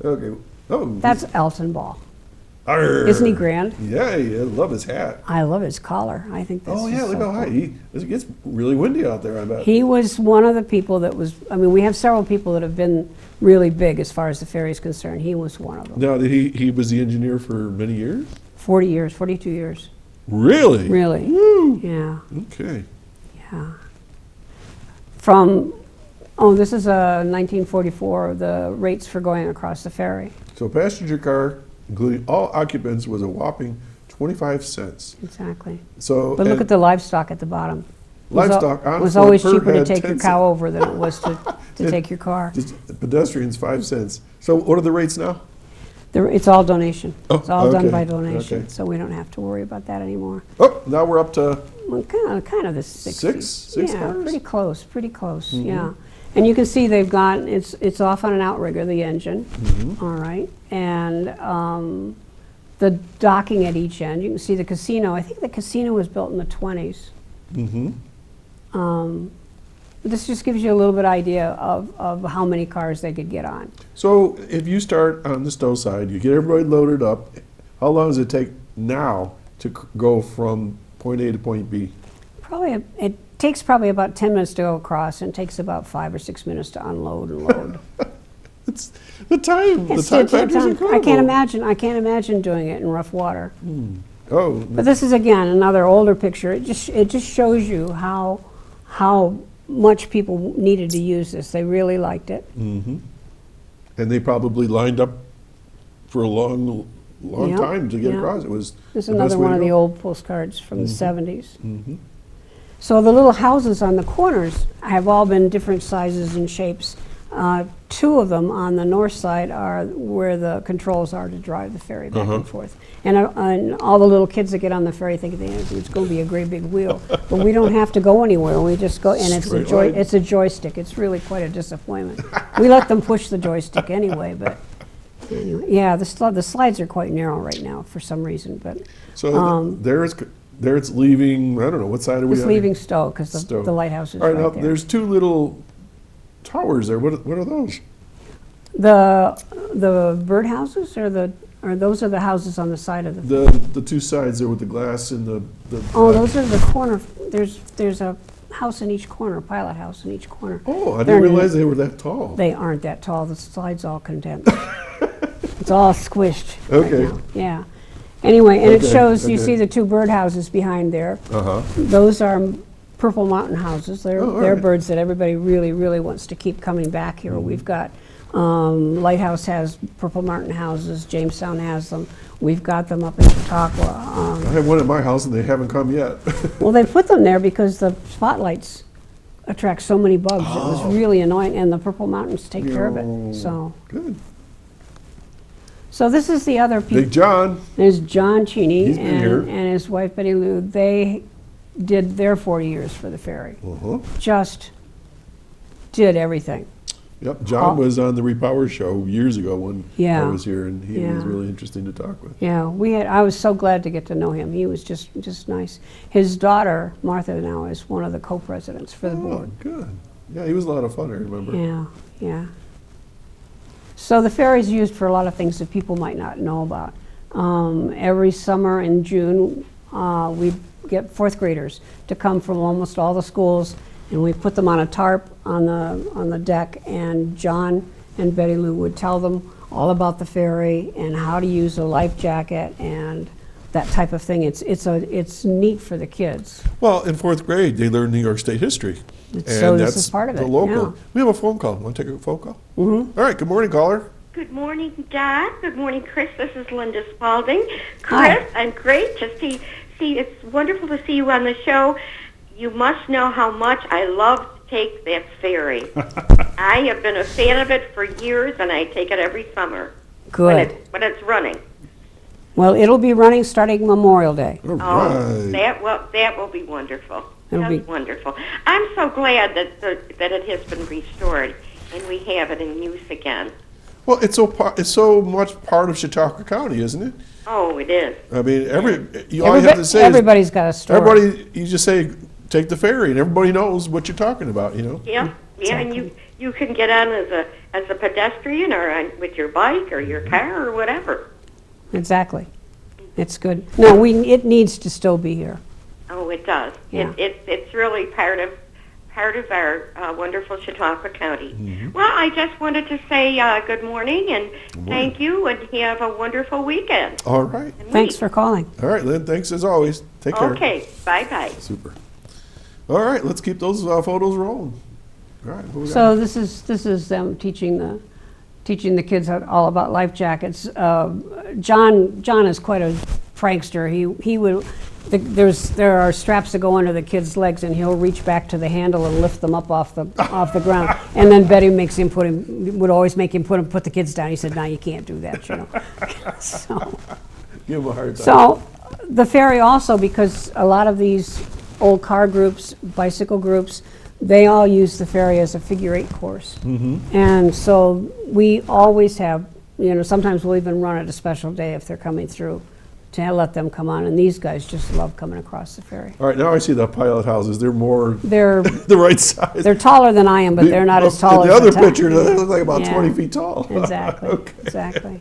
Speaker 2: Okay. Oh.
Speaker 5: that's Alton Ball.
Speaker 2: Arr.
Speaker 5: Isn't he grand?
Speaker 2: Yeah, I love his hat.
Speaker 5: I love his collar. I think that's
Speaker 2: Oh yeah,
Speaker 5: just
Speaker 2: look
Speaker 5: so
Speaker 2: how high.
Speaker 5: cool.
Speaker 2: It gets really windy out there, I bet.
Speaker 5: He was one of the people that was, I mean, we have several people that have been really big as far as the ferry is concerned. He was one of them.
Speaker 2: Now, he was the engineer for many years?
Speaker 5: 40 years, 42 years.
Speaker 2: Really?
Speaker 5: Really?
Speaker 2: Woo.
Speaker 5: Yeah,
Speaker 2: Okay.
Speaker 5: yeah. This is 1944, the rates for going across the ferry.
Speaker 2: So passenger car, including all occupants, was a whopping 25 cents.
Speaker 5: Exactly.
Speaker 2: So,
Speaker 5: But look
Speaker 2: and
Speaker 5: at the livestock at the bottom.
Speaker 2: livestock on
Speaker 5: It was
Speaker 2: foot
Speaker 5: always
Speaker 2: per
Speaker 5: cheaper to
Speaker 2: head,
Speaker 5: take
Speaker 2: 10
Speaker 5: your cow over than it was to
Speaker 2: Yeah.
Speaker 5: take your car.
Speaker 2: just pedestrians 5 cents. So what are the rates now?
Speaker 5: It's all donation.
Speaker 2: Oh,
Speaker 5: It's all done
Speaker 2: okay,
Speaker 5: by donation,
Speaker 2: okay.
Speaker 5: so we don't have to worry about that anymore.
Speaker 2: Oh, now we're up to
Speaker 5: Well, kind of the 60s.
Speaker 2: Six
Speaker 5: Yeah,
Speaker 2: cars?
Speaker 5: pretty close, yeah. And you can see they've got, it's off on an outrigger, the engine, all right. And the docking at each end, you can see the casino. I think the casino was built in the 20s. But this just gives you a little bit idea of how many cars they could get on.
Speaker 2: So if you start on the Stow side, you get everybody loaded up, how long does it take now to go from point A to point B?
Speaker 5: It takes probably about 10 minutes to go across, and it takes about 5 or 6 minutes to unload and load.
Speaker 2: It's the time factor is incredible.
Speaker 5: I can't imagine doing it in rough water.
Speaker 2: Oh,
Speaker 5: But this is, again, another older picture. It just shows you how much people needed to use this. They really liked it.
Speaker 2: and they probably lined up for a long
Speaker 5: Yep,
Speaker 2: time to get
Speaker 5: yeah.
Speaker 2: across. It was
Speaker 5: This is
Speaker 2: the best
Speaker 5: another
Speaker 2: way
Speaker 5: one
Speaker 2: to
Speaker 5: of the
Speaker 2: go.
Speaker 5: old postcards from the 70s. So the little houses on the corners have all been different sizes and shapes. 2 of them on the north side are where the controls are to drive the ferry back and forth. And all the little kids that get on the ferry think it's going to be a great big wheel. But we don't have to go anywhere. We just go, and
Speaker 2: Straight line.
Speaker 5: it's a joystick. It's really quite a disappointment. We let them push the joystick anyway, but anyway, yeah, the slides are quite narrow right now for some reason. But
Speaker 2: So there it's leaving, I don't know, what side are we
Speaker 5: it's
Speaker 2: on?
Speaker 5: leaving Stow because
Speaker 2: Stow.
Speaker 5: the lighthouse is
Speaker 2: All right,
Speaker 5: right
Speaker 2: now
Speaker 5: there.
Speaker 2: there's 2 little towers there. What are those?
Speaker 5: The birdhouses or those are the houses on the side of the.
Speaker 2: The 2 sides there with the glass and the
Speaker 5: Oh, those are the corner. There's a house in each corner, a pilot house in each corner.
Speaker 2: Oh, I
Speaker 5: They're
Speaker 2: didn't realize they were that tall.
Speaker 5: They aren't that tall. The slide's all condensed. It's all squished
Speaker 2: Okay.
Speaker 5: right now. Yeah. Anyway, and it
Speaker 2: Okay,
Speaker 5: shows, you
Speaker 2: okay.
Speaker 5: see the 2 birdhouses behind there.
Speaker 2: Uh-huh.
Speaker 5: Those are Purple Mountain houses. They're
Speaker 2: Oh, all
Speaker 5: they're
Speaker 2: right.
Speaker 5: birds that everybody really, really wants to keep coming back here. We've got, Lighthouse has Purple Mountain houses, Jamestown has them. We've got them up in Chautauqua.
Speaker 2: I have one at my house and they haven't come yet.
Speaker 5: Well, they put them there because the spotlights attract so many bugs. It was really annoying, and the Purple Mountains take care of it, so.
Speaker 2: Good.
Speaker 5: So this is the other
Speaker 2: Big
Speaker 5: piece.
Speaker 2: John.
Speaker 5: There's John Cheney
Speaker 2: He's been here.
Speaker 5: and his wife Betty Lou. They did their 40 years for the ferry.
Speaker 2: Uh-huh.
Speaker 5: Just did everything.
Speaker 2: Yep, John
Speaker 5: Oh.
Speaker 2: was on the Repower show years ago when
Speaker 5: Yeah.
Speaker 2: I was here, and he was
Speaker 5: Yeah.
Speaker 2: really interesting to talk with.
Speaker 5: Yeah, I was so glad to get to know him. He was just nice. His daughter, Martha, now is one of the co-presidents for the board.
Speaker 2: Oh, good. Yeah, he was a lot of fun, I remember.
Speaker 5: Yeah, yeah. So the ferry's used for a lot of things that people might not know about. Every summer in June, we get 4th graders to come from almost all the schools, and we put them on a tarp on the deck, and John and Betty Lou would tell them all about the ferry and how to use a life jacket and that type of thing. It's neat for the kids.
Speaker 2: Well, in 4th grade, they learned New York State history.
Speaker 5: So this is part of
Speaker 2: the
Speaker 5: it,
Speaker 2: local.
Speaker 5: yeah.
Speaker 2: We have a phone call. Want to take a phone call? Mm-hmm. All right, good morning, caller.
Speaker 6: Good morning, Dad. Good morning, Chris. This is Linda Spalding.
Speaker 5: Hi.
Speaker 6: Chris, I'm great to see. It's wonderful to see you on the show. You must know how much I love to take that ferry. I have been a fan of it for years, and I take it every summer.
Speaker 5: Good.
Speaker 6: When it's running.
Speaker 5: Well, it'll be running starting Memorial Day.
Speaker 2: All
Speaker 6: Oh,
Speaker 2: right.
Speaker 6: that will be wonderful.
Speaker 5: It'll
Speaker 6: That's
Speaker 5: be-
Speaker 6: wonderful. I'm so glad that it has been restored and we have it in use again.
Speaker 2: Well, it's so much part of Chautauqua County, isn't it?
Speaker 6: Oh, it is.
Speaker 2: I mean, all you have to say is
Speaker 5: Everybody's got a story.
Speaker 2: everybody. You just say take the ferry, and everybody knows what you're talking about. You know.
Speaker 6: Yeah, yeah, and you can get on as a pedestrian or with your bike or your car or whatever.
Speaker 5: Exactly. It's good. No, it needs to still be here.
Speaker 6: Oh, it does.
Speaker 5: Yeah.
Speaker 6: It's really part of our wonderful Chautauqua County.
Speaker 2: Mm-hmm.
Speaker 6: Well, I just wanted to say good morning and thank you, and have a wonderful weekend.
Speaker 2: All right.
Speaker 6: and
Speaker 5: Thanks
Speaker 6: week.
Speaker 5: for calling.
Speaker 2: All right, Lynn. Thanks as always. Take care.
Speaker 6: Okay, bye-bye.
Speaker 2: Super. All right, let's keep those photos rolling. All right. What we got?
Speaker 5: So this is them teaching the kids all about life jackets. John is quite a prankster. He would. There are straps that go under the kids' legs, and he'll reach back to the handle and lift them up off the ground. And then Betty would always make him put the kids down. He said, "No, you can't do that," you know. So.
Speaker 2: Give him a hard time.
Speaker 5: So the ferry also, because a lot of these old car groups, bicycle groups, they all use the ferry as a figure-8 course. And so we always have, sometimes we'll even run it a special day if they're coming through to let them come on. And these guys just love coming across the ferry.
Speaker 2: All right, now I see the pilot houses. They're more
Speaker 5: They're
Speaker 2: the right size.
Speaker 5: they're taller than I am, but they're not as tall
Speaker 2: in
Speaker 5: as
Speaker 2: the other
Speaker 5: top.
Speaker 2: picture, they look like about
Speaker 5: Yeah.
Speaker 2: 20 feet tall.
Speaker 5: Exactly,
Speaker 2: Okay.
Speaker 5: exactly.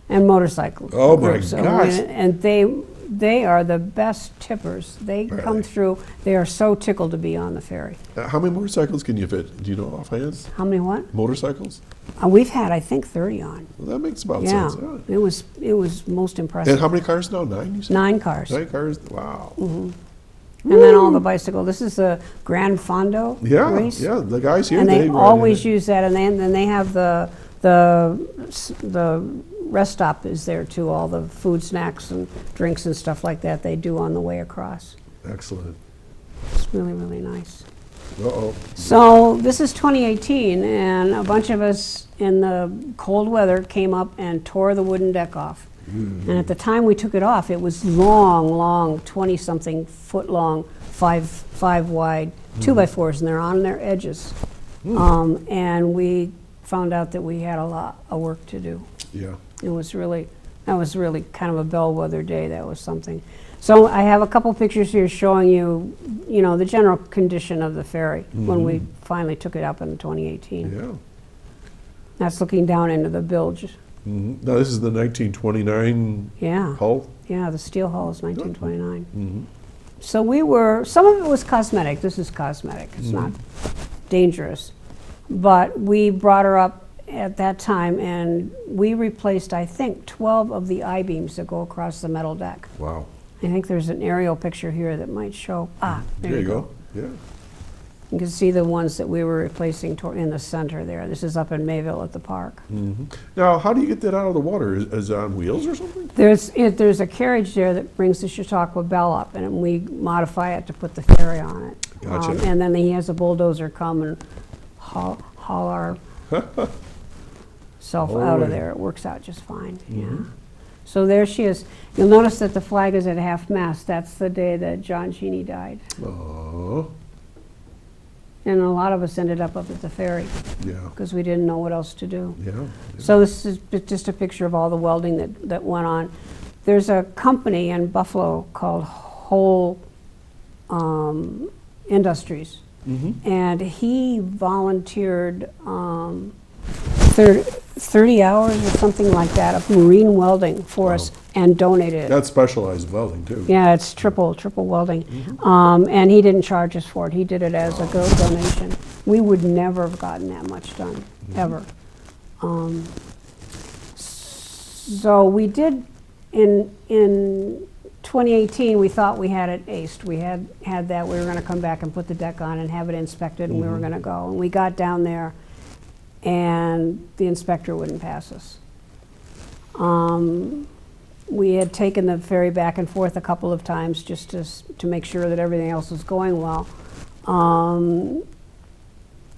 Speaker 5: And motorcycles.
Speaker 2: Oh, my
Speaker 5: groups. So
Speaker 2: gosh.
Speaker 5: And they are the best tippers. They come
Speaker 2: Really?
Speaker 5: through, they are so tickled to be on the ferry.
Speaker 2: How many motorcycles can you fit? Do you know offhand?
Speaker 5: How many what?
Speaker 2: Motorcycles?
Speaker 5: We've had, I think, 30 on.
Speaker 2: Well, that makes about
Speaker 5: Yeah,
Speaker 2: sense. Yeah.
Speaker 5: it was most impressive.
Speaker 2: And how many cars now? 9, you said?
Speaker 5: 9 cars.
Speaker 2: 9 cars? Wow.
Speaker 5: And then all the bicycle. This is the Grand Fondo
Speaker 2: Yeah,
Speaker 5: race.
Speaker 2: yeah, the guys here,
Speaker 5: And they
Speaker 2: ride
Speaker 5: always
Speaker 2: in it.
Speaker 5: use that, and then they have the rest stop is there too, all the food, snacks, and drinks and stuff like that they do on the way across.
Speaker 2: Excellent.
Speaker 5: It's really, really nice.
Speaker 2: Uh-oh.
Speaker 5: So this is 2018, and a bunch of us in the cold weather came up and tore the wooden deck off. And at the time we took it off, it was long, 20-something foot long, 5 wide, 2x4s, and they're on their edges. And we found out that we had a lot of work to do.
Speaker 2: Yeah.
Speaker 5: That was really kind of a bellwether day. That was something. So I have a couple pictures here showing you, the general condition of the ferry when we finally took it up in 2018.
Speaker 2: Yeah.
Speaker 5: That's looking down into the bilge.
Speaker 2: Now, this is the 1929
Speaker 5: Yeah.
Speaker 2: hull?
Speaker 5: Yeah, the steel hull is 1929.
Speaker 2: Mm-hmm.
Speaker 5: So some of it was cosmetic. This is cosmetic. It's not dangerous. But we brought her up at that time, and we replaced, I think, 12 of the I-beams that go across the metal deck.
Speaker 2: Wow.
Speaker 5: I think there's an aerial picture here that might show. There you go.
Speaker 2: Yeah.
Speaker 5: You can see the ones that we were replacing in the center there. This is up in Mayville at the park.
Speaker 2: Now, how do you get that out of the water? Is it on wheels or something?
Speaker 5: There's a carriage there that brings the Chautauqua Bell up, and we modify it to put the ferry on it.
Speaker 2: Gotcha.
Speaker 5: And then he has a bulldozer come and haul our self out of there. It works out just fine. Yeah. So there she is. You'll notice that the flag is at half mast. That's the day that John Cheney died.
Speaker 2: Oh,
Speaker 5: And a lot of us ended up at the ferry
Speaker 2: yeah.
Speaker 5: because we didn't know what else to do.
Speaker 2: Yeah.
Speaker 5: So this is just a picture of all the welding that went on. There's a company in Buffalo called Whole Industries, and he volunteered 30 hours or something like that of marine welding for us and donated it.
Speaker 2: That's specialized welding, too.
Speaker 5: Yeah, it's triple welding. And he didn't charge us for it. He did it as a donation. We would never have gotten that much done, ever. So we did, in 2018, we thought we had it aced. We had that. We were going to come back and put the deck on and have it inspected, and we were going to go. And we got down there, and the inspector wouldn't pass us. We had taken the ferry back and forth a couple of times just to make sure that everything else was going well.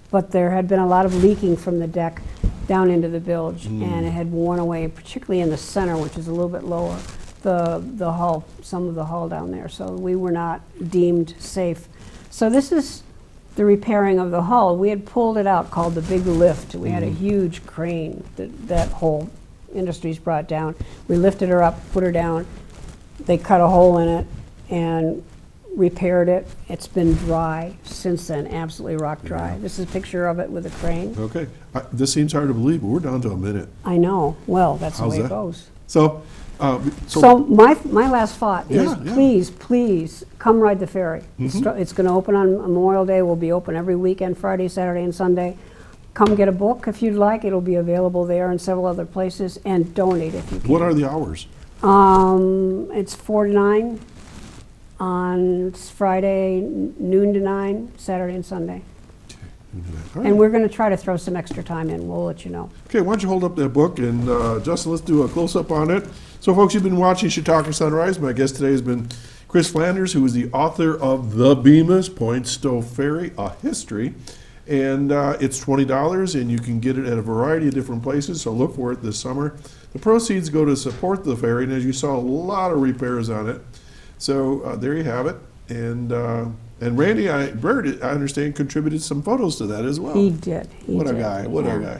Speaker 5: But there had been a lot of leaking from the deck down into the bilge, and it had worn away, particularly in the center, which is a little bit lower, the hull, some of the hull down there. So we were not deemed safe. So this is the repairing of the hull. We had pulled it out, called the big lift. We had a huge crane that whole Industries brought down. We lifted her up, put her down. They cut a hole in it and repaired it. It's been dry since then, absolutely rock dry. This is a picture of it with a crane.
Speaker 2: Okay. This seems hard to believe, but we're down to a minute.
Speaker 5: I know. Well, that's
Speaker 2: How's
Speaker 5: the way
Speaker 2: that?
Speaker 5: it goes.
Speaker 2: So
Speaker 5: My last thought is
Speaker 2: Yeah, yeah.
Speaker 5: please come ride the ferry. It's going to open on Memorial Day. We'll be open every weekend, Friday, Saturday, and Sunday. Come get a book if you'd like. It'll be available there and several other places, and donate if you can.
Speaker 2: what are the hours?
Speaker 5: It's 4 to 9 on Friday, noon to 9, Saturday and Sunday.
Speaker 2: All
Speaker 5: And
Speaker 2: right.
Speaker 5: we're going to try to throw some extra time in. We'll let you know.
Speaker 2: Okay, why don't you hold up that book, and Justin, let's do a close-up on it. So, folks, you've been watching Chautauqua Sunrise. My guest today has been Chris Flanders, who is the author of The Bemus, Point Stow Ferry, A History. And it's $20, and you can get it at a variety of different places, so look for it this summer. The proceeds go to support the ferry, and as you saw, a lot of repairs on it. So there you have it. And Randy, Bird, I understand, contributed some photos to that as well.
Speaker 5: He did.
Speaker 2: What a
Speaker 5: did.
Speaker 2: guy, what a
Speaker 5: Yeah.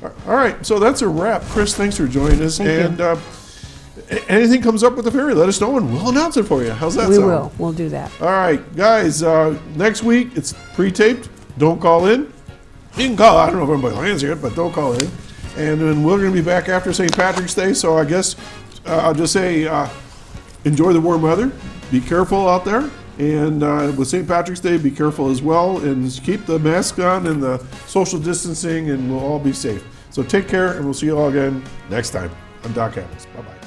Speaker 2: guy. All right, so that's a wrap. Chris, thanks for joining us.
Speaker 5: Thank you.
Speaker 2: And anything comes up with the ferry, let us know and we'll announce it for you. How's that
Speaker 5: We
Speaker 2: sound?
Speaker 5: will. We'll do that.
Speaker 2: All right, guys, next week it's pre-taped. Don't call in. You can call. I don't know if everybody will answer it, but don't call in. And then we're going to be back after St. Patrick's Day, so I guess I'll just say enjoy the warm weather. Be careful out there. And with St. Patrick's Day, be careful as well. And keep the mask on and the social distancing, and we'll all be safe. So take care, and we'll see you all again next time. I'm Doc Hamels. Bye-bye.